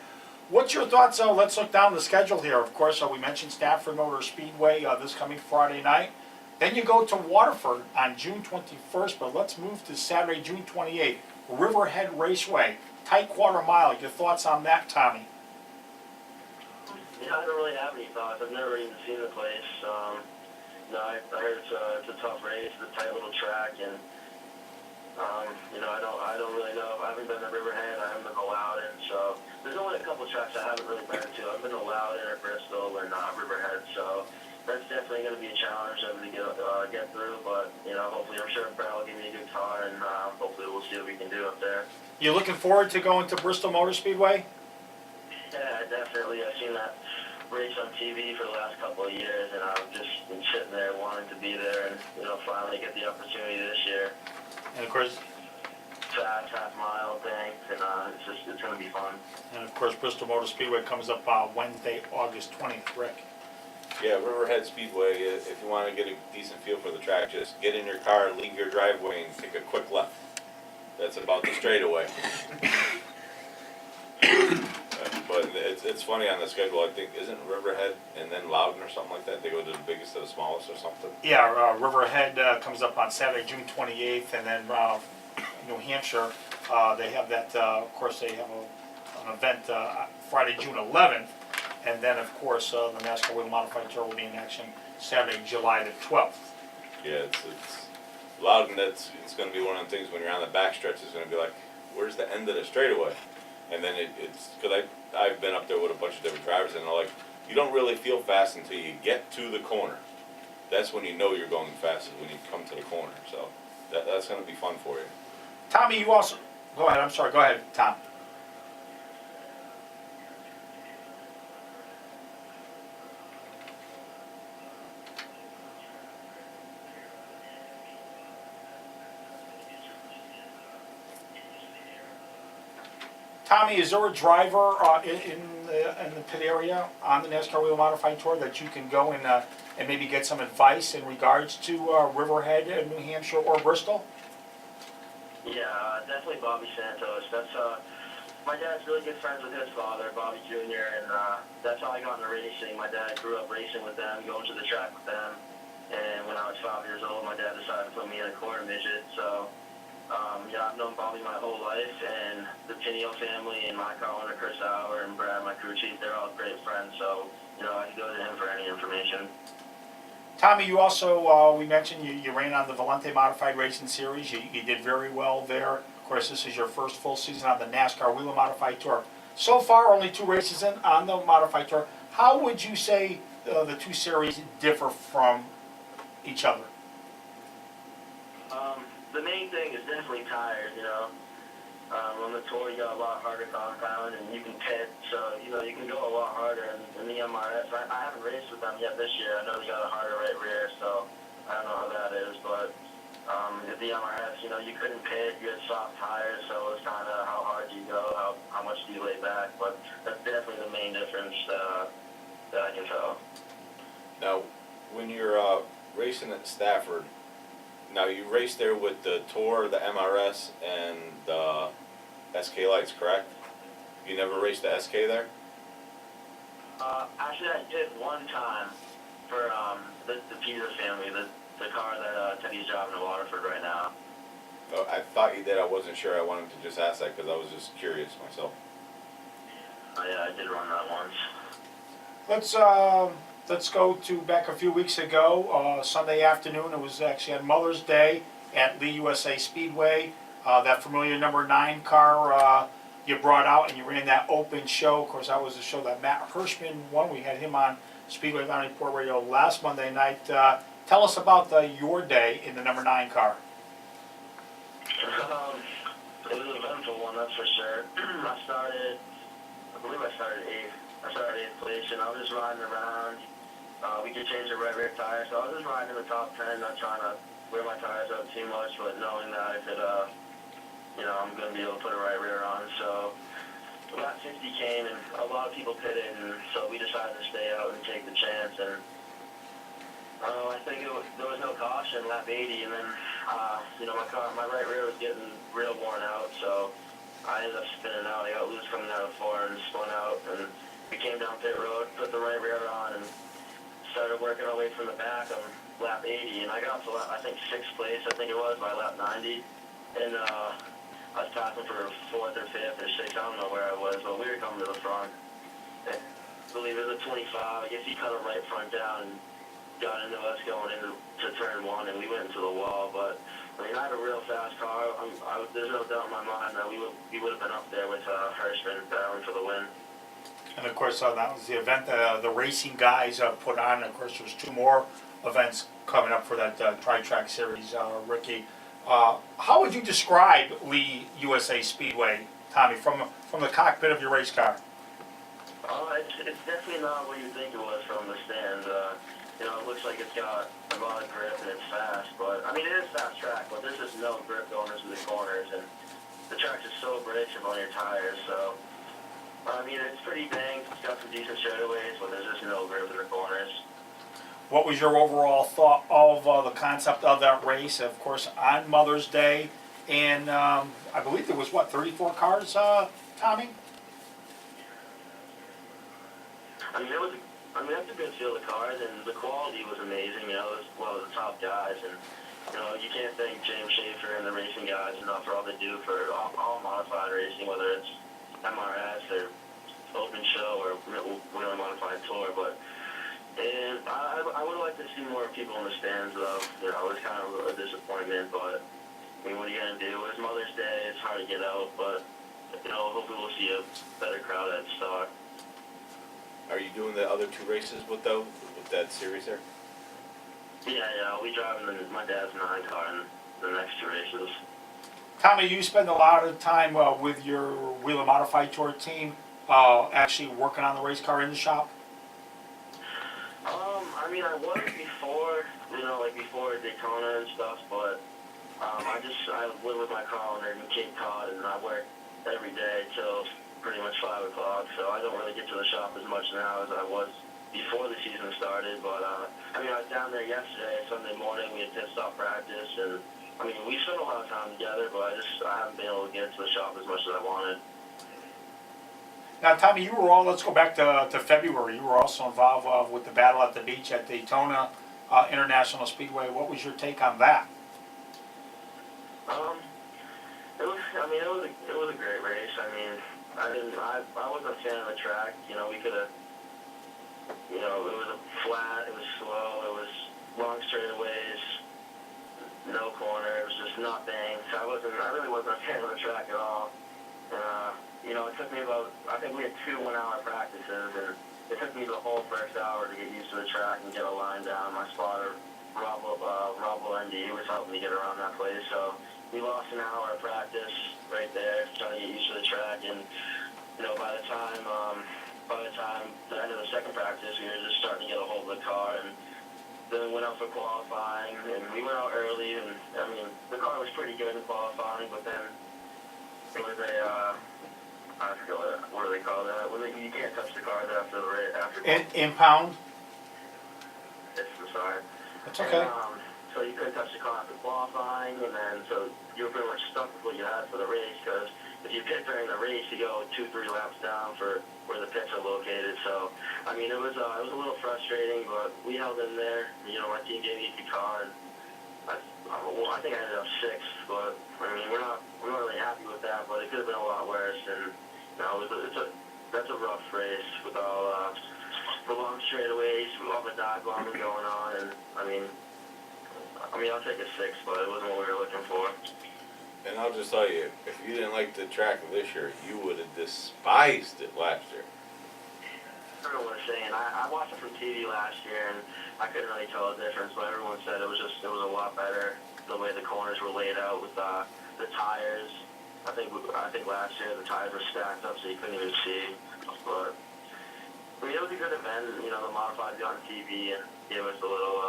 What's your thoughts? Let's look down the schedule here. Of course, we mentioned Stafford Motor Speedway this coming Friday night. Then you go to Waterford on June 21st, but let's move to Saturday, June 28th. Riverhead Raceway, tight quarter mile. Your thoughts on that, Tommy? Yeah, I don't really have any thoughts. I've never even seen the place. I heard it's a tough race, it's a tight little track, and I don't really know. I haven't been to Riverhead. I haven't been to Loudon, so there's only a couple of tracks I haven't really been to. I've been to Loudon or Bristol and Riverhead, so that's definitely going to be a challenge for me to get through. But hopefully, I'm sure Brad will give me a good car, and hopefully, we'll see what we can do up there. You looking forward to going to Bristol Motor Speedway? Yeah, definitely. I've seen that race on TV for the last couple of years, and I've just been sitting there wanting to be there and, finally get the opportunity this year. And of course, fast half-mile thing, and it's going to be fun. And of course, Bristol Motor Speedway comes up Wednesday, August 20th, Rick. Yeah, Riverhead Speedway, if you want to get a decent feel for the track, just get in your car, leave your driveway, and take a quick left. That's about the straightaway. But it's funny on the schedule. I think isn't Riverhead and then Loudon or something like that. They go to the biggest to the smallest or something. Yeah, Riverhead comes up on Saturday, June 28th, and then New Hampshire, they have that. Of course, they have an event Friday, June 11th, and then of course the NASCAR Wheel Modified Tour will be in action Saturday, July the 12th. Yeah, it's Loudon. It's going to be one of the things when you're on the backstretch. It's going to be like, where's the end of the straightaway? And then it's because I've been up there with a bunch of different drivers, and they're like, you don't really feel fast until you get to the corner. That's when you know you're going fast, is when you come to the corner. So that's going to be fun for you. Tommy, you also go ahead. I'm sorry. Go ahead, Tom. Tommy, is there a driver in the pit area on the NASCAR Wheel Modified Tour that you can go and maybe get some advice in regards to Riverhead, New Hampshire, or Bristol? Yeah, definitely Bobby Santos. That's my dad's really good friends with his father, Bobby Jr., and that's how I got into racing. My dad grew up racing with them, going to the track with them, and when I was 5 years old, my dad decided to put me in a quarter midget, so I've known Bobby my whole life, and the Pinio family, and my car owner, Chris Auer, and Brad, my crew chief, they're all great friends, so, I can go to him for any information. Tommy, you also, we mentioned you ran on the Valente Modified Racing Series. You did very well there. Of course, this is your first full season on the NASCAR Wheel and Modified Tour. So far, only 2 races on the Modified Tour. How would you say the 2 series differ from each other? The main thing is definitely tires, on the tour you got a lot harder compound and you can pit, so, you can go a lot harder in the MRS. I haven't raced with them yet this year. I know they got a harder right rear, so I don't know how that is, but at the MRS, you couldn't pit, you had soft tires, so it's kind of how hard you go, how much do you lay back, but that's definitely the main difference that I can tell. Now, when you're racing at Stafford, now you race there with the Tour, the MRS, and the SK lights, correct? You never raced the SK there? Actually, I did one time for the Peters family, the car that Teddy's driving to Waterford right now. Oh, I thought you did. I wasn't sure. I wanted to just ask that because I was just curious myself. Yeah, I did run that once. Let's go to back a few weeks ago, Sunday afternoon. It was actually on Mother's Day at Lee USA Speedway. That familiar number 9 car you brought out and you ran that open show. Of course, that was the show that Matt Hirschman won. We had him on Speedway Line Report Radio last Monday night. Tell us about your day in the number 9 car. It was an eventful one, that's for sure. I believe I started 8th. I started 8th place, and I was just riding around, we could change the right rear tire. So I was just riding in the top 10, not trying to wear my tires out too much, but knowing that I could, I'm going to be able to put a right rear on. So lap 50 came, and a lot of people pitted, and so we decided to stay out and take the chance. And I think there was no caution, lap 80, and then, my right rear was getting real worn out, so I ended up spinning out. I got loose coming out of 4 and spun out, and we came down pit road, put the right rear on, and started working our way from the back on lap 80, and I got to lap, I think, 6th place, I think it was, by lap 90, and I was passing for 4th or 5th or 6th, I don't know where I was, but we were coming to the front. And I believe it was a 25, I guess he cut a right front down and got into us going into turn 1, and we went into the wall, but I mean, I had a real fast car. There's no doubt in my mind that we would have been up there with Hirschman battling for the win. And of course, that was the event that the racing guys put on. Of course, there's 2 more events coming up for that Tri-Track Series, Ricky. How would you describe Lee USA Speedway, Tommy, from the cockpit of your race car? It's definitely not what you think it was from the stands. It looks like it's got a lot of grip and it's fast, but I mean, it is fast track, but there's just no grip going into the corners, and the track's just so abrasive on your tires, so I mean, it's pretty banged. It's got some decent straightaways, but there's just no grip in the corners. What was your overall thought of the concept of that race? Of course, on Mother's Day, and I believe there was, 34 cars, Tommy? That's a good field of cars, and the quality was amazing. It was one of the top guys, and you can't thank James Schaefer and the racing guys enough for all they do for all modified racing, whether it's MRS or Open Show or Wheeling Modified Tour. But I would like to see more people in the stands, though. It was kind of a disappointment, but I mean, what are you gonna do? It's Mother's Day. It's hard to get out, but hopefully we'll see a better crowd at start. Are you doing the other 2 races with that series there? Yeah, I'll be driving my dad's 9 car in the next 2 races. Tommy, you spend a lot of time with your Wheeler Modified Tour team, actually working on the race car in the shop? I was before, before Daytona and stuff, but I live with my car owner in Cape Cod, and I work every day till pretty much 5 o'clock, so I don't really get to the shop as much now as I was before the season started, but I was down there yesterday, Sunday morning. We had pit stop practice, and we spent a lot of time together, but I haven't been able to get to the shop as much as I wanted. Now, Tommy, let's go back to February. You were also involved with the battle at the beach at Daytona International Speedway. What was your take on that? It was a great race. I wasn't a fan of the track. We could have, it was flat, it was slow, it was long straightaways, no corner, it was just not banged. So I really wasn't a fan of the track at all. It took me I think we had 2 1-hour practices, and it took me the whole first hour to get used to the track and get a line down. My spotter, Rob ND, was helping me get around that place, so we lost an hour of practice right there, trying to get used to the track, and by the time the end of the second practice, we were just starting to get a hold of the car, and then we went out for qualifying, and we went out early, and the car was pretty good in qualifying, but then it was I forget what do they call that? You can't touch the cars after the race. Impound? I'm sorry. That's okay. And, so you couldn't touch the car after qualifying, and then so you were pretty much stuck with what you had for the race, because if you pit during the race, you go 2-3 laps down for where the pits are located. So it was a little frustrating, but we held in there. My team gave me a good car, and I think I ended up 6th, but we're not really happy with that. But it could have been a lot worse, and that's a rough race with all the long straightaways, with all the dive bombing going on, and I'll take a 6, but it wasn't what we were looking for. And I'll just tell you, if you didn't like the track this year, you would have despised it last year. I don't know what I'm saying. I watched it from TV last year, and I couldn't really tell the difference, but everyone said it was a lot better the way the corners were laid out with the tires. I think last year the tires were stacked up so you couldn't even see, but it was a good event. You know, the modifieds got on TV and gave us a little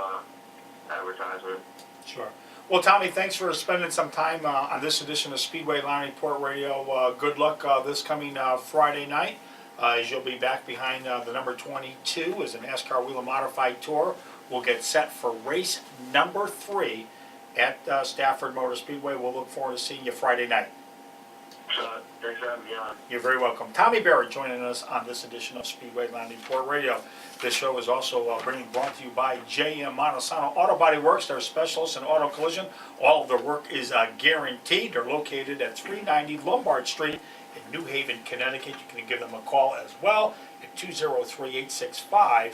advertisement. Sure. Well, Tommy, thanks for spending some time on this edition of Speedway Line Report Radio. Good luck this coming Friday night, as you'll be back behind the number 22 as the NASCAR Wheel and Modified Tour will get set for race number 3 at Stafford Motor Speedway. We'll look forward to seeing you Friday night. Thanks for having me on. You're very welcome. Tommy Barrett joining us on this edition of Speedway Line Report Radio. This show is also brought to you by JM Montesano Auto Body Works. They're specialists in auto collision. All of their work is guaranteed. They're located at 390 Lombard Street in New Haven, Connecticut. You can give them a call as well at 203-865-1389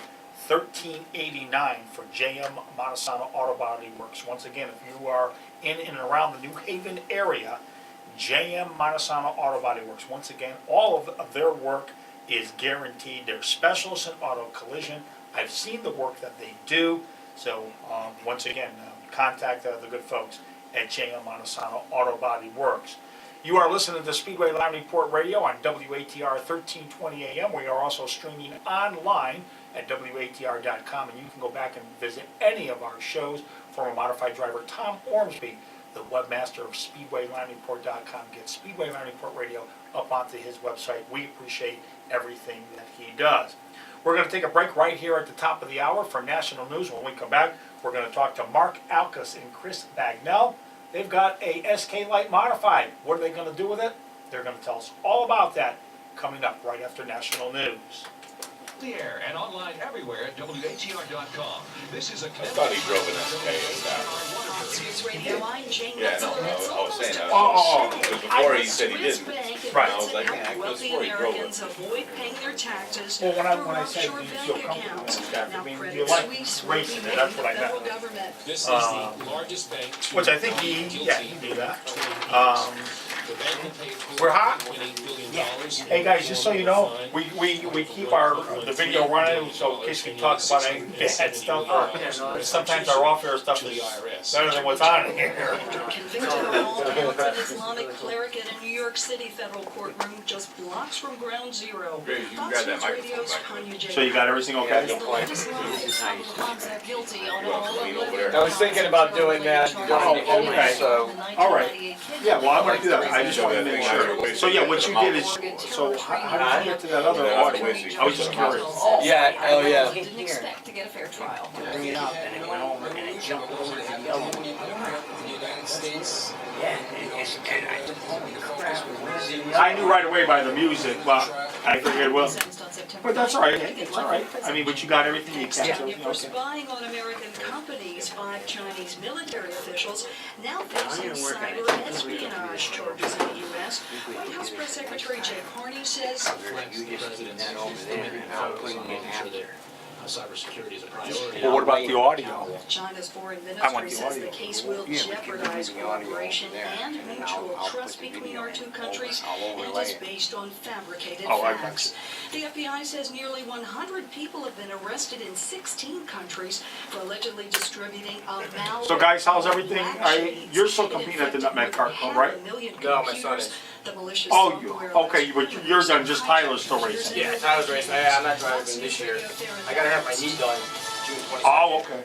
for JM Montesano Auto Body Works. Once again, if you are in and around the New Haven area, JM Montesano Auto Body Works. Once again, all of their work is guaranteed. They're specialists in auto collision. I've seen the work that they do. So once again, contact the good folks at JM Montesano Auto Body Works. You are listening to Speedway Line Report Radio on WATR 1320 AM. We are also streaming online at WATR.com, and you can go back and visit any of our shows. Former modified driver Tom Ormsby, the webmaster of SpeedwayLineReport.com, gets Speedway Line Report Radio up onto his website. We appreciate everything that he does. We're going to take a break right here at the top of the hour for national news. When we come back, we're going to talk to Mark Alkus and Chris Bagnell. They've got a SK Light Modified. What are they going to do with it? They're going to tell us all about that coming up right after national news. The air and online everywhere at WATR.com. This is a I thought he drove an SK. News Radio, I'm Jane Yeah, no, Metzler. I was saying that. Oh. Because before he said he Swiss didn't. Bank Right. I was like, yeah, I could have wealthy swore he drove Americans it. avoid paying their taxes Well, when I through said offshore you feel bank comfortable accounts. with that, Now, I mean, Credit you like Suisse will be racing, paying that's the what I federal meant. government. This is the largest bank to Which I think he do that. The bank will pay for We're hot. $1.8 billion. Hey guys, just so you know, we keep the video running, so in case we talk about any bad stuff, or sometimes our off-air stuff is better than what's on here. Convicted of all counts an Islamic cleric in a New York City federal courtroom just blocks from ground zero. Great, you Fox got that News microphone Radio's back. Tanya J. So you got everything okay? The latest lies finds not guilty on all Lean over 11 there. I was thinking about doing that during the Oh, evening, okay. so. All right. Yeah, well, I'm gonna do that. I just wanted to make sure. So yeah, what you did is, so how did you get to that other audio? I was just curious. Yeah, oh yeah. Didn't expect to get a fair trial. Bring it up, and it went over, and it jumped over the yellow one. The United States. Yeah, and I said, holy crap, where's the yellow? I knew right away by the music, but I figured, well, but that's all right. It's all right. I mean, but you got everything you can. For Okay. spying on American companies, 5 Chinese military officials now facing I'm gonna work on it. cyber espionage charges in the U.S. White House Press Secretary Jay Carney says You just keep that over there, and I'll bring it after. Cybersecurity is a priority. Well, what about the audio? China's foreign I want ministry the says audio. the case will Yeah, but jeopardize give me the audio cooperation over there, and and then mutual I'll trust put the between video our two in. countries I'll and overlay is it. based on fabricated Oh, I got facts. The FBI says nearly 100 people have been arrested in 16 countries for allegedly distributing a malware. So guys, how's everything? You're still competing at the Nutmeg Carnival, right? No, my son is. The malicious Oh, software okay, but you're done, just Tyler's still racing. Yeah, Tyler's racing. I'm not driving this year. I gotta have my knee done June 22nd. Oh, okay.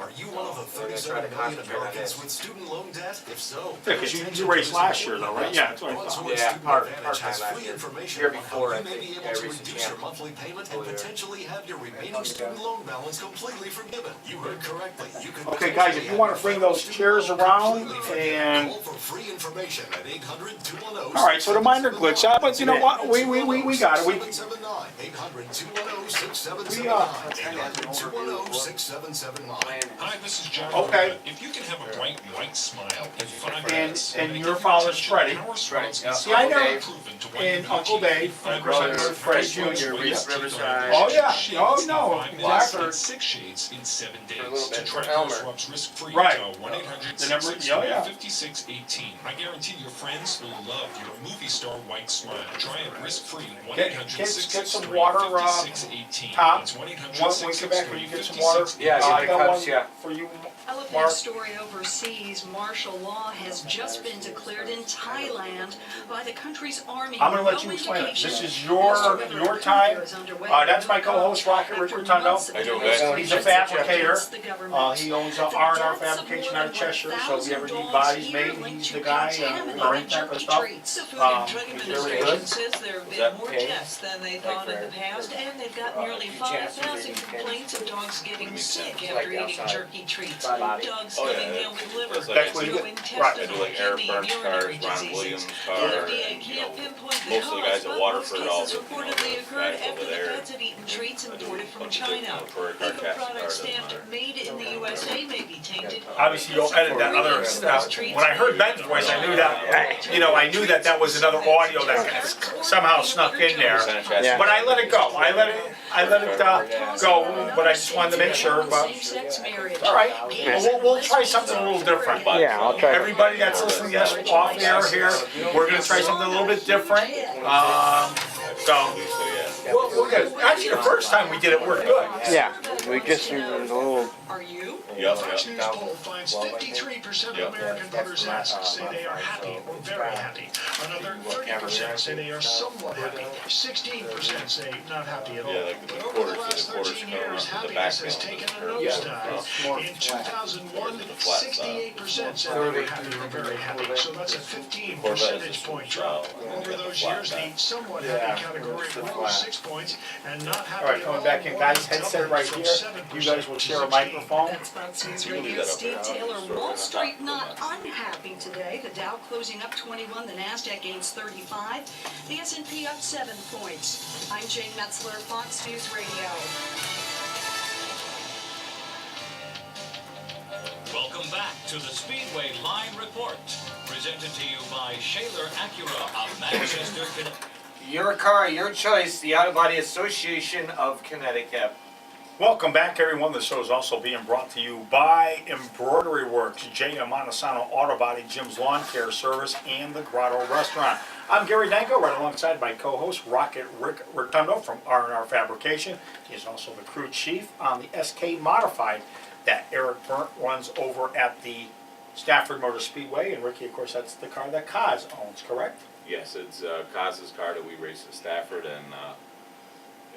Are you one of the We're gonna try to 37 million concentrate on Americans this. with student loan debt? If so, Yeah, because you raced last year though, right? Yeah, that's what I thought. Yeah, part-time has last free year. information Year on before, how I you may think, be I able to raced the reduce your champ. monthly payment and Earlier. potentially have your remaining student loan balance completely forgiven. You heard correctly. You could Okay, guys, if you want to bring those chairs around and. call for free information at 800-210. All right, so the minor glitch, but you know what? We got it. 800-210-6779. We, 800-210-6779. Hi, this is John. Okay. If you can have a bright white smile in 5 And- minutes, and make your your father's potential Freddie. power Freddie, sprouts yeah. See, I inside know. are proven to what And you Uncle achieve Dave, in my 5 brother minutes. Freddie That's why Jr. Freddie's Riverside. Riverside. Oh, yeah. Shades Oh, in no. 5 minutes Blacker. and 6 shades in 7 days. For a little To bit. try For Elmer. power swaps risk-free, Right. dial 1-800 The number- oh, yeah. 5618. I guarantee your friends will love your movie star white smile. Try it risk-free. Get some water, 1-800-663-5618. Tom. That's 1-800-663-5618. Once we come back, will you get some water? Yeah, I got That cups, one, yeah. Yeah, for you, Elevated Mark. story overseas, martial law has just been declared in Thailand by the country's army. I'm going to let you No explain it. indication This is as your to whether a time. coup is underway. That's my co-host, Rick Rotundo. How you doing, guys? He's a fabricator. He owns R&R Fabrication out of Cheshire, so if you ever need bodies made, he's the guy, or any type of stuff. The Food and Drug He's really Administration good. says there have been more deaths than they thought in the past, and they've got nearly 5,000 complaints of dogs getting sick after eating jerky treats. Dogs Oh, coming yeah, down with liver, That's what you get. Right. They do like Eric kidney, and Burns cars, urinary Ron diseases. Williams The car, FDA and, can't pinpoint the most of the guys cause, at but Waterford, most all cases the, reportedly guys occurred over after the there, pets had eaten treats imported from bunch of China. different for If a car product cars, stamped made in the USA may be tainted. Obviously, you'll edit that other stuff. When I heard Ben's voice, I knew that, I knew that was another audio that somehow snuck in there. But I let it go. I let it go, but I just wanted to make sure. But all right, we'll try something a little different. Yeah, I'll try. Everybody that's listening, yes, off the air here, we're gonna try something a little bit different. So we'll get. Actually, the first time we did it worked good. Yeah, we just a little. Are you? Fox News poll finds 53% of American voters asked say they are happy or very happy. Another 30% say they are somewhat happy. 16% say not happy at all. But over the last 13 years, happiness has taken a nosedive. In 2001, 68% said they were happy or very happy. So that's a 15 percentage point drop. Over those years, the somewhat happy category rose 6 points, and not happy All right, at all coming back in, guys. Headset right from here. 7% You guys will to share a 16%. microphone. That's Fox News Radio. Steve Taylor, Wall Street not unhappy today. The Dow closing up 21, the Nasdaq gains 35, the S&P up 7 points. I'm Jane Metzler, Fox News Radio. Welcome back to the Speedway Line Report, presented to you by Shaler Acura of Manchester, Connecticut. Your car, your choice. The Auto Body Association of Connecticut. Welcome back, everyone. The show is also being brought to you by Embroidery Works, J.M. Montesano Auto Body, Jim's Lawn Care Service, and the Grotto Restaurant. I'm Gary Danko, right alongside my co-host, Rick Rotundo from R&R Fabrication. He is also the crew chief on the SK Modified that Eric Burnt runs over at the Stafford Motor Speedway. And Ricky, of course, that's the car that Kaz owns, correct? Yes, it's Kaz's car that we race at Stafford, and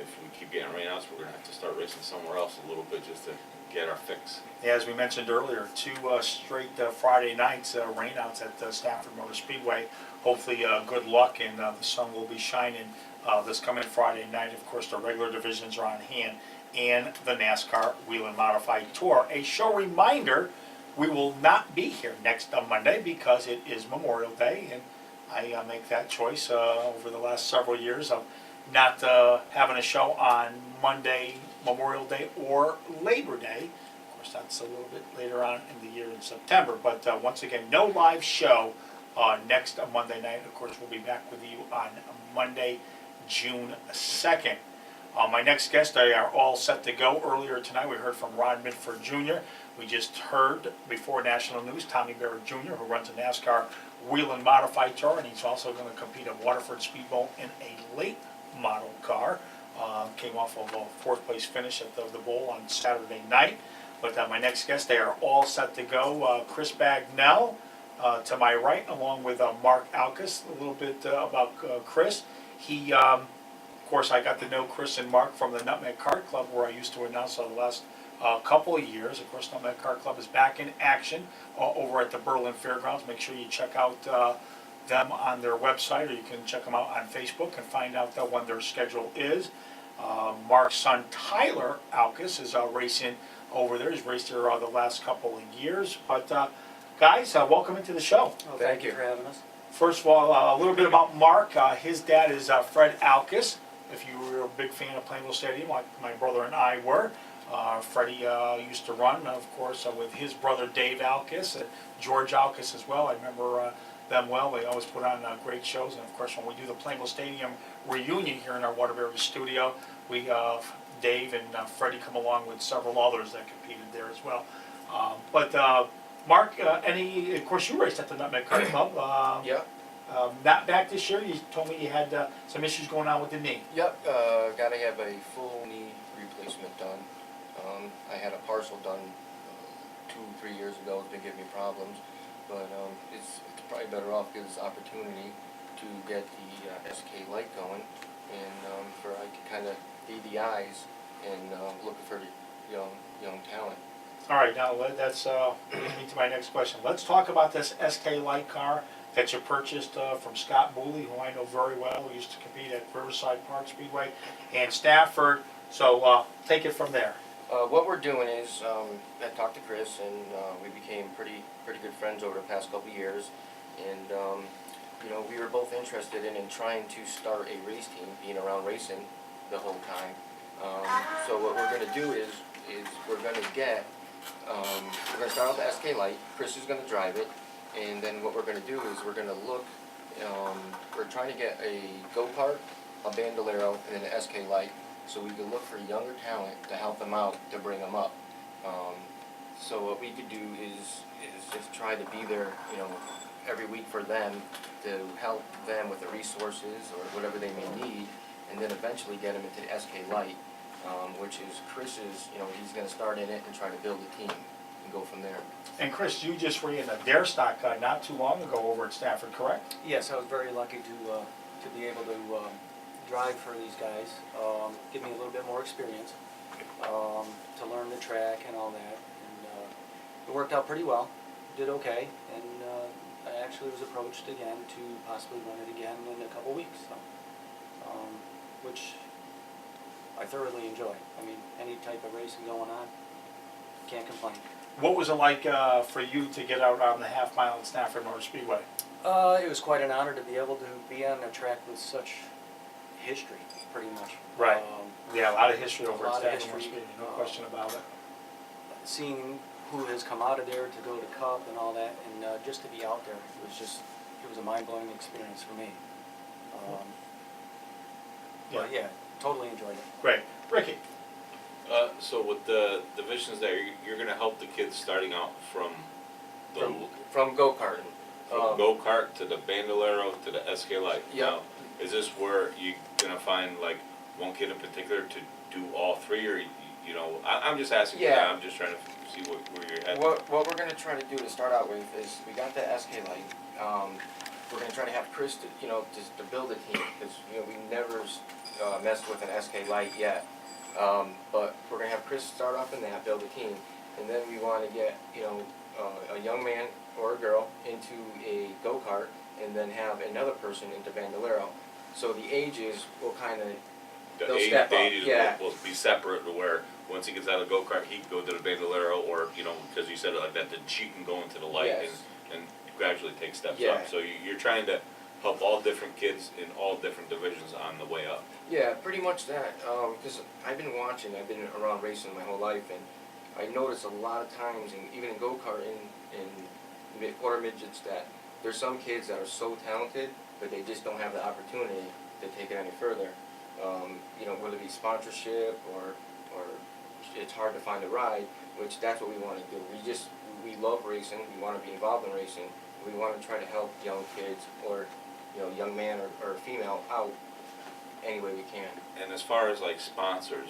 if we keep getting rainouts, we're going to have to start racing somewhere else a little bit just to get our fix. Yeah, as we mentioned earlier, 2 straight Friday nights rainouts at Stafford Motor Speedway. Hopefully good luck, and the sun will be shining this coming Friday night. Of course, the regular divisions are on hand, and the NASCAR Wheel and Modified Tour. A show reminder, we will not be here next Monday because it is Memorial Day, and I make that choice over the last several years of not having a show on Monday, Memorial Day, or Labor Day. Of course, that's a little bit later on in the year in September. But once again, no live show next Monday night. Of course, we'll be back with you on Monday, June 2nd. My next guests are all set to go. Earlier tonight, we heard from Ron Midford Jr. We just heard, before national news, Tommy Barrett Jr., who runs a NASCAR Wheel and Modified Tour, and he's also going to compete at Waterford Speedboat in a late model car. Came off of a 4th place finish at the Bowl on Saturday night. But my next guests, they are all set to go. Chris Bagnell to my right, along with Mark Alkus. A little bit about Chris. He, of course, I got to know Chris and Mark from the Nutmeg Kart Club, where I used to announce the last couple of years. Of course, Nutmeg Kart Club is back in action over at the Berlin Fairgrounds. Make sure you check out them on their website, or you can check them out on Facebook and find out when their schedule is. Mark's son Tyler Alkus is racing over there. He's raced there the last couple of years. But guys, welcome into the show. Oh, thank you for having us. First of all, a little bit about Mark. His dad is Fred Alkus. If you were a big fan of Plainville Stadium, like my brother and I were, Freddie used to run, of course, with his brother Dave Alkus, George Alkus as well. I remember them well. They always put on great shows. And of course, when we do the Plainville Stadium reunion here in our Waterbury studio, we Dave and Freddie come along with several others that competed there as well. But Mark, of course, you raced at the Nutmeg Kart Club. Yep. Not back this year. You told me you had some issues going on with the knee. Yep. Got to have a full knee replacement done. I had a partial done 2-3 years ago has been giving me problems. But it's probably better off gives opportunity to get the SK light going, and for I can kind of feed the eyes and looking for the young talent. All right, now that's leads me to my next question. Let's talk about this SK Light car that you purchased from Scott Booley, who I know very well, who used to compete at Riverside Park Speedway and Stafford. So take it from there. What we're doing is I talked to Chris, and we became pretty good friends over the past couple of years, and you know, we were both interested in trying to start a race team, being around racing the whole time. So what we're going to do is we're going to get we're going to start out the SK Light. Chris is going to drive it, and then what we're going to do is we're going to look. We're trying to get a go-kart, a Bandolero, and then an SK Light, so we can look for younger talent to help them out, to bring them up. So what we could do is just try to be there, you know, every week for them, to help them with the resources or whatever they may need, and then eventually get them into the SK Light, which is Chris's, you know, he's going to start in it and try to build a team and go from there. And Chris, you just ran a dare stock not too long ago over at Stafford, correct? Yes, I was very lucky to be able to drive for these guys, give me a little bit more experience, to learn the track and all that, and it worked out pretty well. Did okay, and I actually was approached again to possibly run it again in a couple weeks, so, which I thoroughly enjoy. I mean, any type of racing going on, can't complain. What was it like for you to get out on the half mile at Stafford Motor Speedway? It was quite an honor to be able to be on a track with such history, pretty much. Right. Yeah, a lot of history over at A lot of Stafford Motor history. Speedway, no question about it. Seeing who has come out of there to go to Cup and all that, and just to be out there, it was a mind-blowing experience for me. But yeah, totally enjoyed it. Great. Ricky? So with the divisions there, you're going to help the kids starting out from from go-karting. From go-kart to the Bandolero to the SK Light. Yeah. Now, is this where you're going to find like one kid in particular to do all three, or you know, I'm just asking. Yeah. I'm just trying to see where you're heading. What we're going to try to do to start out with is we got the SK Light. We're going to try to have Chris to, you know, to build a team, because, you know, we never messed with an SK Light yet. But we're going to have Chris start off in that, build a team, and then we want to get, you know, a young man or a girl into a go-kart, and then have another person into Bandolero. So the ages will kind of, they'll step up. Ages will be separate, to where once he gets out of the go-kart, he can go to the Bandolero, or, you know, because you said it like that, then she can go into the light. Yes. and gradually take steps Yeah. up. So you're trying to help all different kids in all different divisions on the way up. Yeah, pretty much that. Because I've been around racing my whole life, and I noticed a lot of times, and even in go-kart in quarter midgets, that there's some kids that are so talented, but they just don't have the opportunity to take it any further. You know, whether it be sponsorship or it's hard to find a ride, which that's what we want to do. We love racing. We want to be involved in racing. We want to try to help young kids, or, you know, young man or female out any way we can. And as far as like sponsors,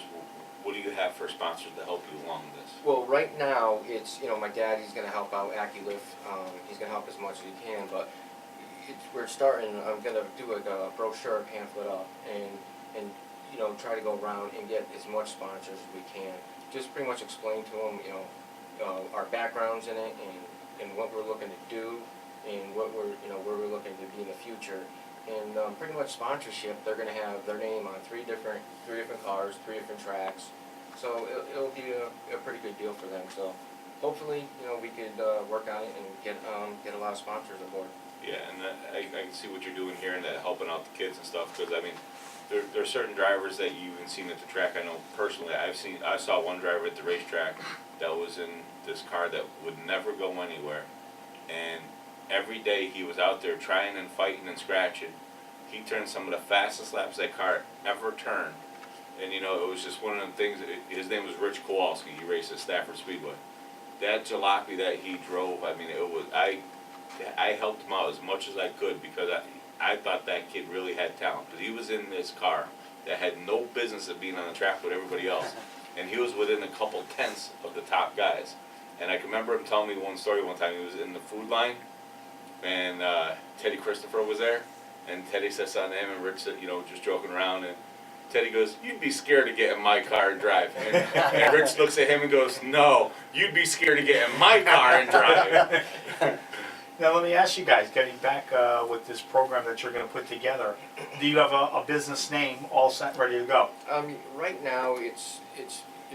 what do you have for sponsors to help you along this? Well, right now it's, you know, my dad, he's going to help out AccuLift. He's going to help as much as he can, but we're starting. I'm going to do like a brochure pamphlet up and you know, try to go around and get as much sponsors as we can. Just pretty much explain to them, you know, our backgrounds in it, and what we're looking to do, and what where we're looking to be in the future. And pretty much sponsorship, they're going to have their name on three different cars, 3 different tracks. So it'll be a pretty good deal for them. So hopefully, you know, we could work on it and get a lot of sponsors aboard. Yeah, and I can see what you're doing here and that helping out the kids and stuff, because I mean, there are certain drivers that you even seen at the track. I know personally, I saw one driver at the racetrack that was in this car that would never go anywhere, and every day he was out there trying and fighting and scratching. He turned some of the fastest laps that car ever turned, and you know, it was just one of them things. His name was Rich Kowalski. He raced at Stafford Speedway. That jalopy that he drove, I mean, it was I helped him out as much as I could, because I thought that kid really had talent, because he was in this car that had no business of being on the track with everybody else, and he was within a couple tenths of the top guys. And I can remember him telling me one story one time. He was in the food line, and Teddy Christopher was there, and Teddy said something to him, and Rich said, just joking around, and Teddy goes, "You'd be scared to get in my car and drive." And Rich looks at him and goes, "No, you'd be scared to get in my car and drive." Now let me ask you guys, getting back with this program that you're going to put together, do you have a business name all set, ready to go? Right now, it's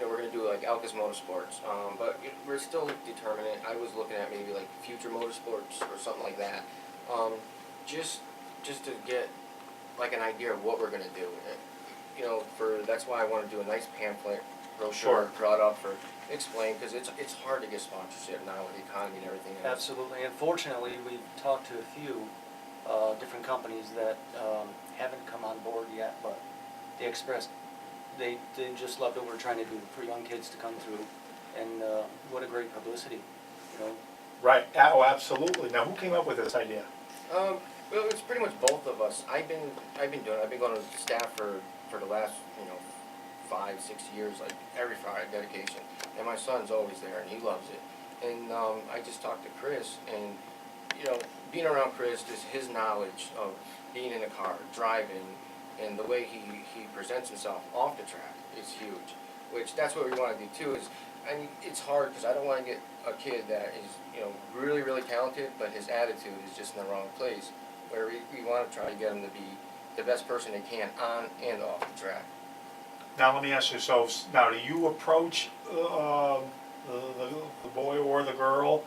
we're going to do like Alcus Motorsports, but we're still determining. I was looking at maybe like Future Motorsports or something like that, just to get like an idea of what we're going to do. That's why I want to do a nice pamphlet, brochure, draw it up for explain, because it's hard to get sponsorship now with the economy and everything else. Absolutely. Unfortunately, we've talked to a few different companies that haven't come on board yet, but they expressed they just loved what we're trying to do for young kids to come through, and what a great publicity, Right. Oh, absolutely. Now, who came up with this idea? Well, it's pretty much both of us. I've been going to staff for the last 5, 6 years, like every Friday dedication, and my son's always there and he loves it. And I just talked to Chris, and being around Chris, just his knowledge of being in a car, driving, and the way he presents himself off the track is huge. Which that's what we want to do too. It's hard because I don't want to get a kid that is really, really talented, but his attitude is just in the wrong place. Where we want to try to get him to be the best person they can on and off the track. Now let me ask you, so now do you approach the boy or the girl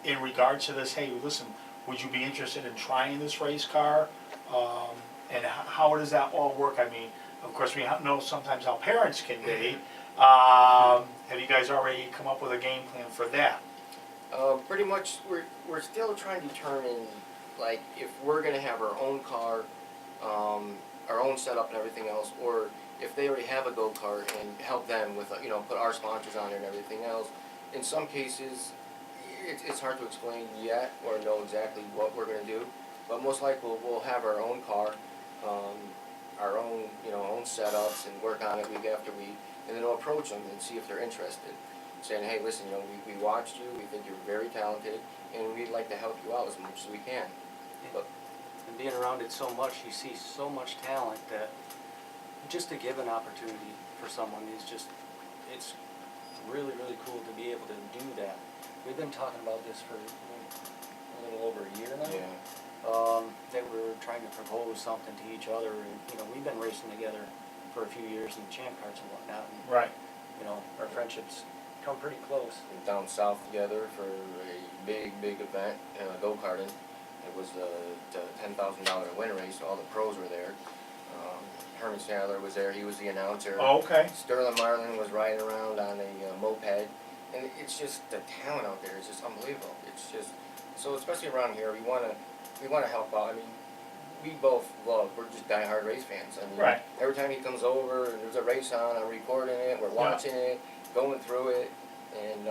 in regards to this, hey, listen, would you be interested in trying this race car? And how does that all work? I mean, of course, we know sometimes how parents can be. Have you guys already come up with a game plan for that? Pretty much, we're still trying to determine, like, if we're going to have our own car, our own setup and everything else, or if they already have a go-kart and help them with, put our sponsors on it and everything else. In some cases, it's hard to explain yet or know exactly what we're going to do, but most likely we'll have our own car, our own, own setups and work on it week after week, and then we'll approach them and see if they're interested. Saying, hey, listen, we watched you, we think you're very talented, and we'd like to help you out as much as we can. But, and being around it so much, you see so much talent that just to give an opportunity for someone is just, it's really, really cool to be able to do that. We've been talking about this for a little over a year now. Yeah. That we're trying to propose something to each other, and we've been racing together for a few years in champ carts and whatnot. And, right. Our friendships come pretty close. We're down south together for a big event, go-karting. It was the $10,000 win race. All the pros were there. Herman Sadler was there. He was the announcer. Oh, okay. Sterling Marlin was riding around on a moped. And it's just, the talent out there is just unbelievable. It's just, so especially around here, we want to help out. I mean, we both we're just diehard race fans. I mean, right. Every time he comes over and there's a race on, I'm recording it, we're watching it, going through it, and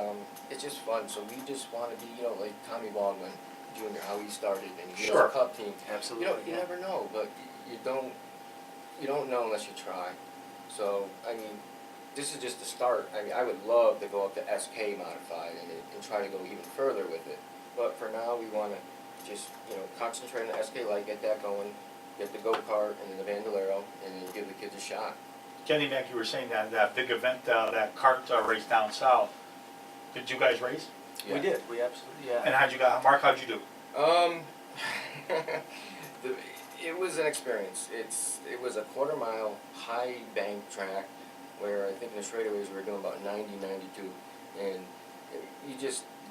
it's just fun. So we just want to be, like Tommy Baldwin Jr., how he started, and he has a cup team. Absolutely. You never know, but you don't know unless you try. So, I mean, this is just the start. I mean, I would love to go up to SK modified and try to go even further with it. But for now, we want to just, concentrate on the SK Light, get that going, get the go-kart and then the Bandolero, and then give the kids a shot. Getting back, you were saying that big event, that kart race down south. Did you guys race? Yeah. We did. We absolutely, yeah. And Mark, how'd you do? It was an experience. It was a quarter-mile high bank track where I think in the straightaways we were doing about 90, 92, and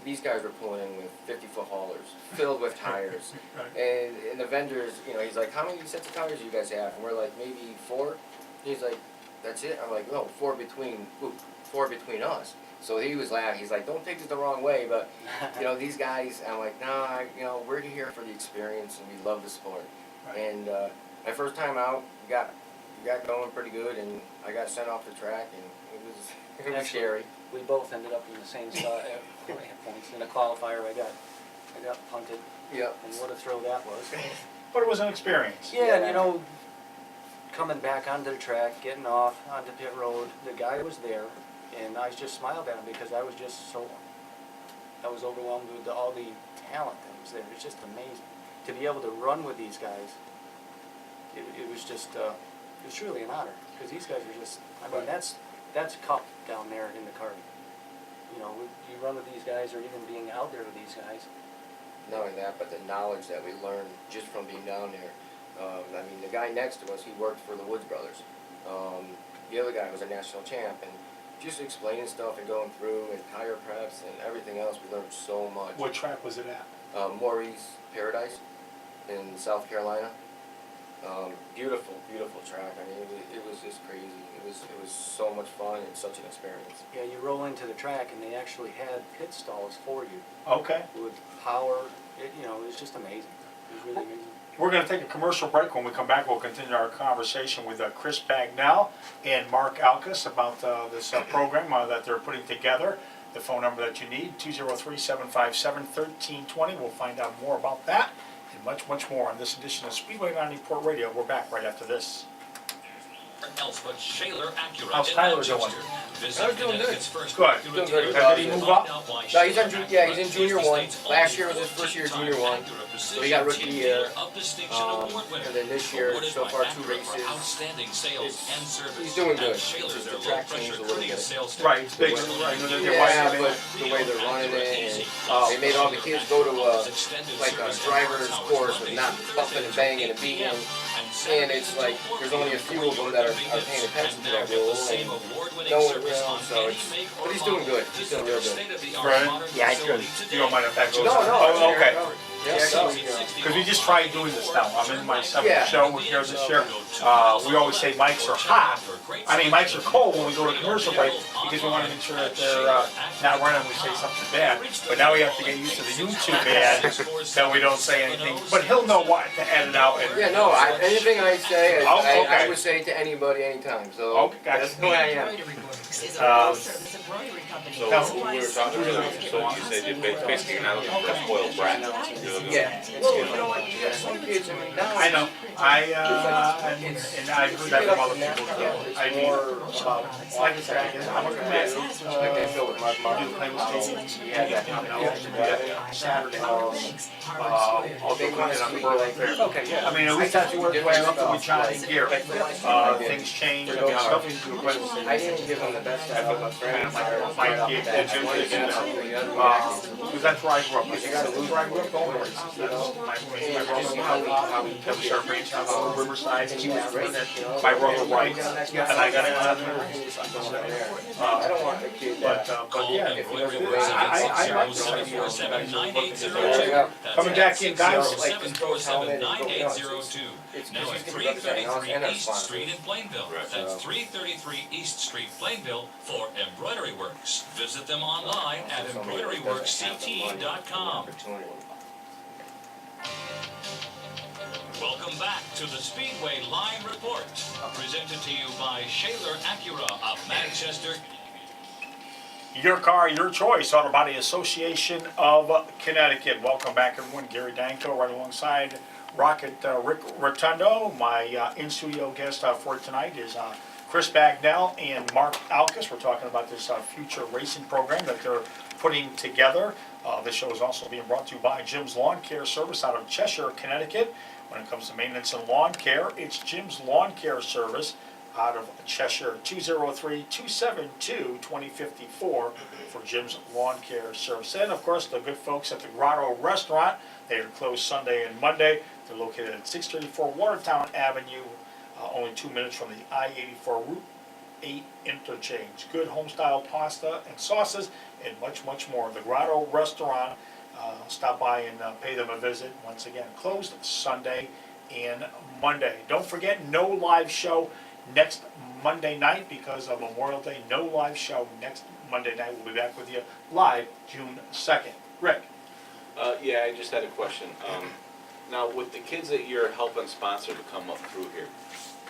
these guys were pulling in with 50-foot haulers filled with tires. Right. And the vendors, he's like, how many sets of tires do you guys have? And we're like, maybe 4. He's like, that's it? I'm like, no, 4 between us. So he was laughing. He's like, don't take this the wrong way, but these guys. I'm like, nah, we're here for the experience and we love the sport. Right. And my first time out, got going pretty good, and I got sent off the track, and it was Actually, scary. We both ended up in the same spot at points. In a qualifier, I got punted. Yep. And what a throw that was. But it was an experience. Yeah, and coming back onto the track, getting off onto pit road, the guy was there. And I just smiled at him because I was overwhelmed with all the talent that was there. It's just amazing to be able to run with these guys. It was just, it was truly an honor because these guys are just, I mean, that's cup down there in the karting. You know, you run with these guys or even being out there with these guys. Not only that, but the knowledge that we learned just from being down there. I mean, the guy next to us, he worked for the Woods Brothers. The other guy was a national champ, and just explaining stuff and going through and tire preps and everything else, we learned so much. What track was it at? Maurice Paradise in South Carolina. Beautiful, beautiful track. I mean, it was just crazy. It was so much fun and such an experience. Yeah, you roll into the track and they actually had pit stalls for you. Okay. With power, you know, it was just amazing. It was really amazing. We're going to take a commercial break. When we come back, we'll continue our conversation with Chris Bagnell and Mark Alkus about this program that they're putting together. The phone number that you need, 203-757-1320. We'll find out more about that and much, much more on this edition of Speedway Line Report Radio. We're back right after this. Else but Shaler Acura How's in Tyler Manchester. doing? Visit Tyler's doing Connecticut's good. first Good. Acura Doing good. dealer Did he to move find up? out why No, he's Shaler in Acura he's in is junior the one. state's Last year only was his first year 14-time junior one. Acura So he got rookie of the year. Team Dealer of Distinction Award winner. And then this year, Awarded so by far, 2 Acura for races. outstanding sales and service. He's doing good. And Shaler, Just their the track low-pressure changed a little courteous bit. sales staff. Right, it's bigger. Right, Yeah, but the way they're running it, and they made all the kids go to like a driver's course with not bumping and banging and beating. And it's like, there's only a few of them that are paying attention to that rule. And no one, you know, so it's, but he's doing good. He's doing real good. Right? Yeah, he's good. You don't mind if that goes No, on? no. Oh, okay. Yeah, Because we just tried doing this now. I'm in my seventh Yeah. show with here this year. We always say mics are hot. I mean, mics are cold when we go to commercial break because we want to make sure that they're not running when we say something bad. But now we have to get used to the YouTube ad that we don't say anything. But he'll know what to edit out. And, Yeah, no, anything I say, okay. I would say to anybody anytime. So Okay, gotcha. that's the way I am. So we were talking about, so you said that basically you're not looking for a spoiled brat. You're looking Yeah. Well, you know what? You got some kids. I mean, now I know. And I've heard that from other people too. I mean, like I said, I'm a commander. like that show with Mark Do Martin. the claims team. Yeah, that Saturday. Also, They want to on the see Berlin like, Fair. Okay, yeah. I mean, at least that's what we're up to with Johnny Gear. Things change. I mean, stuff is good. I didn't give them the best stuff of my friends. My kid, because that's where I grew up. That's where I grew up going. My brother, Riverside, and he was great. My brother Wright, and I got it on there. I don't want the kid that. But yeah, If he doesn't I like this idea. Coming Coming back in, guys. Like just throw his helmet and go nuts. 7802. It's Now because at he's gonna be representing us 333 and our East sponsors. Street in Plainville. That's 333 East Street, Plainville for Embroidery Works. Visit them online at embroideryworksct.com. Welcome back to the Speedway Line Report, presented to you by Shaler Acura of Manchester. Your car, your choice. Auto Body Association of Connecticut. Welcome back, everyone. Gary Danko right alongside Rocket Rick Rotundo. My in-studio guest for tonight is Chris Bagnell and Mark Alkus. We're talking about this future racing program that they're putting together. This show is also being brought to you by Jim's Lawn Care Service out of Cheshire, Connecticut. When it comes to maintenance and lawn care, it's Jim's Lawn Care Service out of Cheshire, 203-272-2054 for Jim's Lawn Care Service. And, of course, the good folks at the Grotto Restaurant. They are closed Sunday and Monday. They're located at 634 Watertown Avenue, only 2 minutes from the I-84 Route 8 interchange. Good home-style pasta and sauces and much, much more. The Grotto Restaurant. Stop by and pay them a visit. Once again, closed Sunday and Monday. Don't forget, no live show next Monday night because of Memorial Day. No live show next Monday night. We'll be back with you live June 2nd. Rick. Yeah, I just had a question. Now, with the kids that you're helping sponsor to come up through here,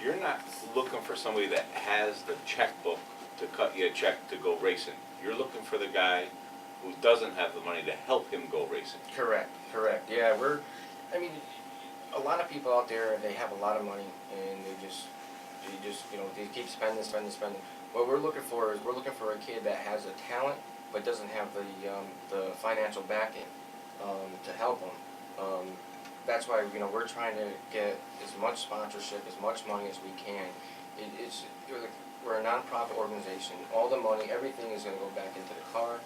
you're not looking for somebody that has the checkbook to cut you a check to go racing. You're looking for the guy who doesn't have the money to help him go racing. Correct. Yeah, I mean, a lot of people out there, they have a lot of money and they just, you know, they keep spending. what we're looking for is we're looking for a kid that has a talent but doesn't have the financial backing to help them. That's why we're trying to get as much sponsorship, as much money as we can. We're a nonprofit organization. All the money, everything is going to go back into the car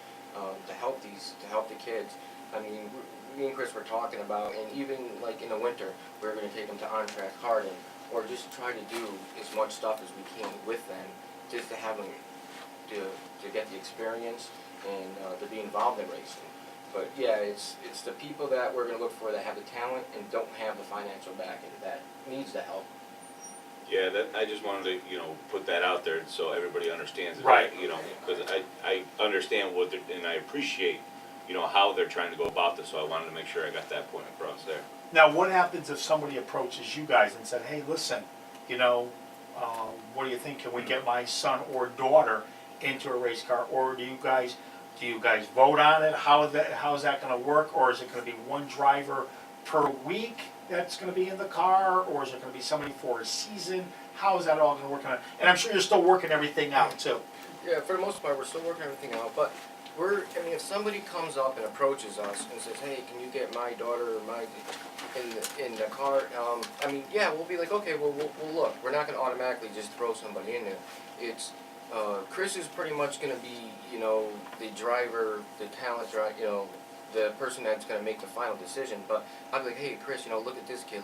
to help the kids. I mean, me and Chris were talking about, and even like in the winter, we're going to take them to on-track karting, or just try to do as much stuff as we can with them, just to have them to get the experience and to be involved in racing. But yeah, it's the people that we're going to look for that have the talent and don't have the financial backing that needs the help. Yeah, I just wanted to, put that out there so everybody understands it. Right. Because I understand and I appreciate, how they're trying to go about this, so I wanted to make sure I got that point across there. Now, what happens if somebody approaches you guys and said, hey, listen, what do you think? Can we get my son or daughter into a race car? Or do you guys vote on it? How is that going to work? Or is it going to be one driver per week that's going to be in the car? Or is it going to be somebody for a season? How is that all going to work on it? And I'm sure you're still working everything out too. Yeah, for the most part, we're still working everything out, but if somebody comes up and approaches us and says, hey, can you get my daughter or in the car, yeah, we'll be like, okay, we'll look. We're not going to automatically just throw somebody in there. It's, Chris is pretty much going to be, the driver, the talent driver, the person that's going to make the final decision. But I'll be like, hey, Chris, look at this kid,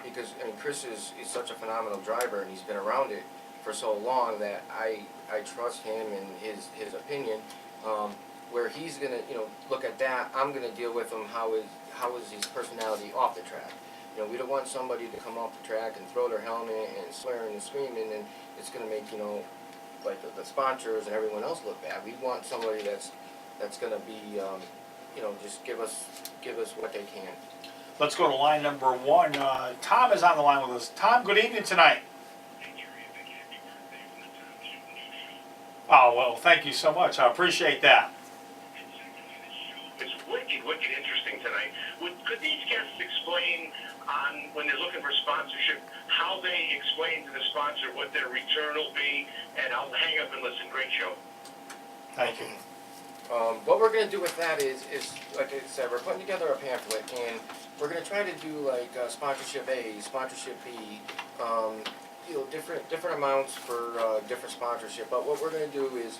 because, Chris is such a phenomenal driver, and he's been around it for so long that I trust him and his opinion. Where he's gonna look at that, I'm gonna deal with him. How is his personality off the track? We don't want somebody to come off the track and throw their helmet and swearing and screaming, and it's gonna make like the sponsors and everyone else look bad. We want somebody that's gonna be just give us what they can. Let's go to line number one. Tom is on the line with us. Tom, good evening tonight. Oh, well, thank you so much. I appreciate that. It's wicked interesting tonight. Could these guests explain when they're looking for sponsorship, how they explain to the sponsor what their return will be? And I'll hang up and listen. Great show. Thank you. What we're going to do with that is, like I said, we're putting together a pamphlet, and we're going to try to do like sponsorship A, sponsorship B, different amounts for different sponsorship. But what we're going to do is,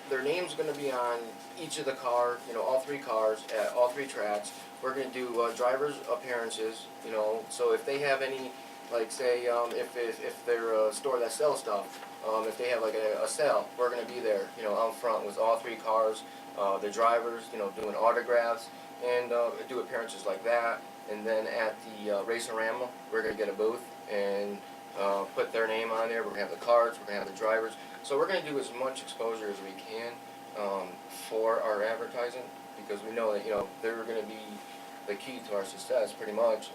their name's going to be on each of the car, all three cars at all three tracks. We're going to do drivers' appearances, so if they have any, like say, if they're a store that sells stuff, if they have like a sale, we're going to be there, out front with all three cars, the drivers, doing autographs, and do appearances like that. And then at the Race-A-Rama, we're going to get a booth and put their name on there. We're going to have the cards, we're going to have the drivers. So we're going to do as much exposure as we can for our advertising, because we know that, they're going to be the key to our success, pretty much.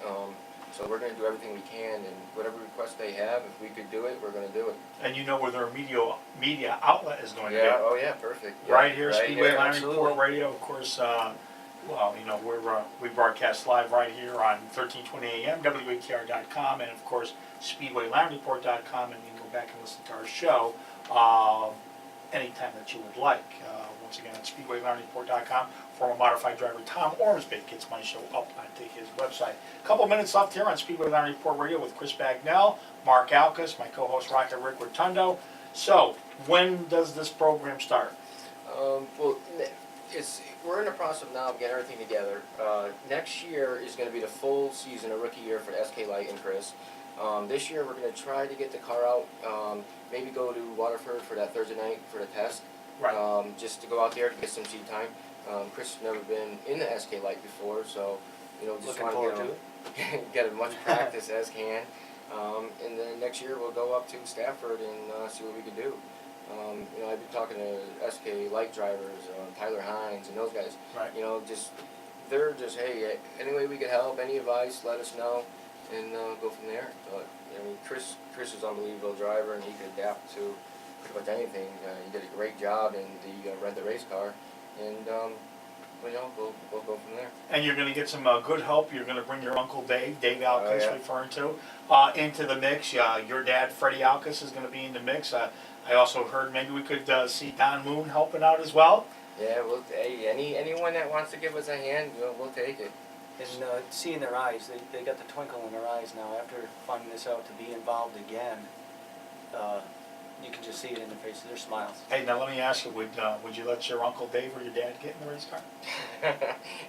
So we're going to do everything we can, and whatever request they have, if we could do it, we're going to do it. And where their media outlet is going to be. Oh yeah, perfect. Right here, right Speedway here, Line absolutely. Report Radio, of course. We broadcast live right here on 1320 AM, WATR.com, and of course, SpeedwayLineReport.com, and you can go back and listen to our show anytime that you would like. Once again, at SpeedwayLineReport.com. Former modified driver Tom Ormsby gets my show up onto his website. A couple minutes left here on Speedway Line Report Radio with Chris Bagnell, Mark Alkus, my co-host Rocket Rick Rotundo. So, when does this program start? Well, we're in the process now of getting everything together. Next year is going to be the full season, a rookie year for the SK Light and Chris. This year we're going to try to get the car out, maybe go to Waterford for that Thursday night for the test. Right. Just to go out there to get some seat time. Chris has never been in the SK Light before, so just want to get as much practice as can. And then next year we'll go up to Stafford and see what we can do. I've been talking to SK Light drivers, Tyler Hines, and those guys. Right. They're just, hey, any way we can help, any advice, let us know, and go from there. But Chris is an unbelievable driver, and he can adapt to pretty much anything. He did a great job in the rent the race car, and we'll go from there. And you're going to get some good help. You're going to bring your Uncle Dave Alcus, yeah. referring to, into the mix. Your dad, Freddie Alcus, is going to be in the mix. I also heard maybe we could see Don Moon helping out as well. Yeah, hey, anyone that wants to give us a hand, we'll take it. And seeing their eyes, they got the twinkle in their eyes now after finding this out to be involved again. You can just see it in their faces, their smiles. Hey, now let me ask you, would you let your Uncle Dave or your dad get in the race car?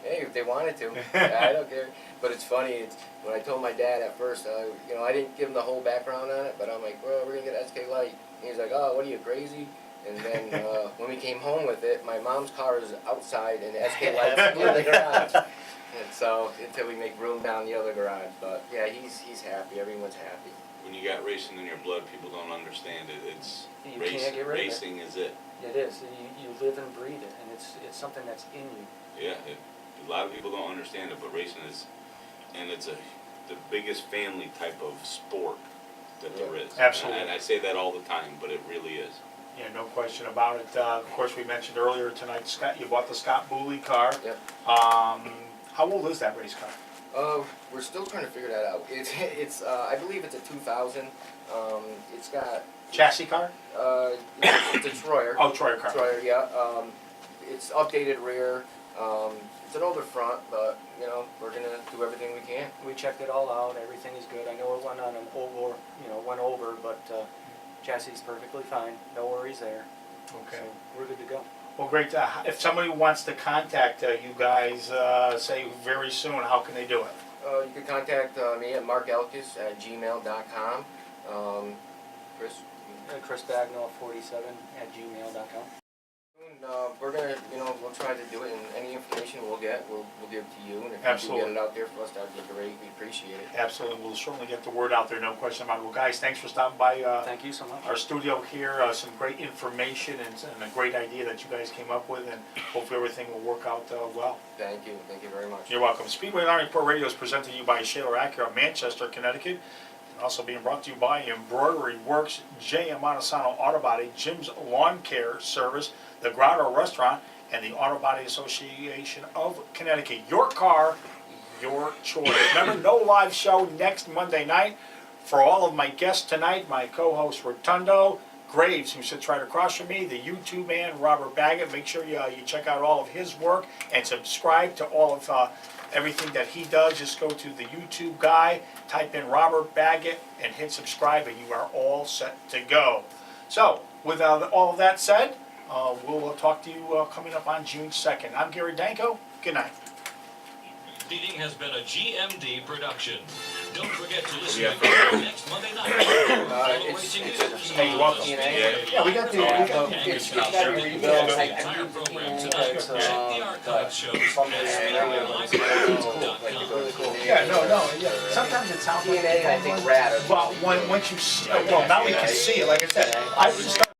Hey, if they wanted to, I don't care. But it's funny, when I told my dad at first, I didn't give him the whole background on it, but I'm like, well, we're going to get SK Light. And he's like, oh, what are you, crazy? And then when we came home with it, my mom's car is outside and the SK Light's in the garage. And so, until we make room down the other garage. But yeah, he's happy, everyone's happy. When you got racing in your blood, people don't understand it. It's You can't get rid of it. racing is it. It is. You live and breathe it, and it's something that's in you. Yeah, a lot of people don't understand it, but racing is, and it's the biggest family type of sport that there is. Absolutely. And I say that all the time, but it really is. Yeah, no question about it. Of course, we mentioned earlier tonight, Scott, you bought the Scott Booley car. Yep. How old is that race car? We're still trying to figure that out. It's I believe it's a 2000. It's got Chassis car? It's a Troyer. Oh, Troyer car. Troyer, yeah. It's updated rear. It's an older front, but we're gonna do everything we can. We checked it all out. Everything is good. I know it went on an went over, but chassis is perfectly fine. No worries there. Okay. So we're good to go. Well, great. If somebody wants to contact you guys, say very soon, how can they do it? You can contact me at markelkis@gmail.com. Chris? Chris Bagnall 47@gmail.com. We're gonna, we'll try to do it, and any information we'll get, we'll give to you, and if Absolutely. you can get it out there for us, that'd be great. We appreciate it. Absolutely. We'll certainly get the word out there, no question about it. Well, guys, thanks for stopping by Thank you so much. our studio here. Some great information and a great idea that you guys came up with, and hopefully everything will work out well. Thank you very much. You're welcome. Speedway Line Report Radio is presented to you by Shaler Acura, Manchester, Connecticut. And also being brought to you by Embroidery Works, J.M. Montesano Auto Body, Jim's Lawn Care Service, the Grotto Restaurant, and the Auto Body Association of Connecticut. Your car, your choice. Remember, no live show next Monday night. For all of my guests tonight, my co-host Rotundo, Graves, who sits right across from me, the YouTube man, Robert Baggett. Make sure you check out all of his work and subscribe to all of everything that he does. Just go to the YouTube guy, type in Robert Baggett, and hit subscribe, and you are all set to go. So, with all of that said, we'll talk to you coming up on June 2nd. I'm Gary Danko. Good night. Meeting has been a GMD production. Don't forget to listen again next Monday night. All the racing news. Hey, you welcome. Yeah, we got the entire program tonight. Check the archive shows at speedwaylive.com. Yeah, yeah. Sometimes it sounds like DNA, I think, rad. Well, once you see, well, now we can see it. Like I said, I was just.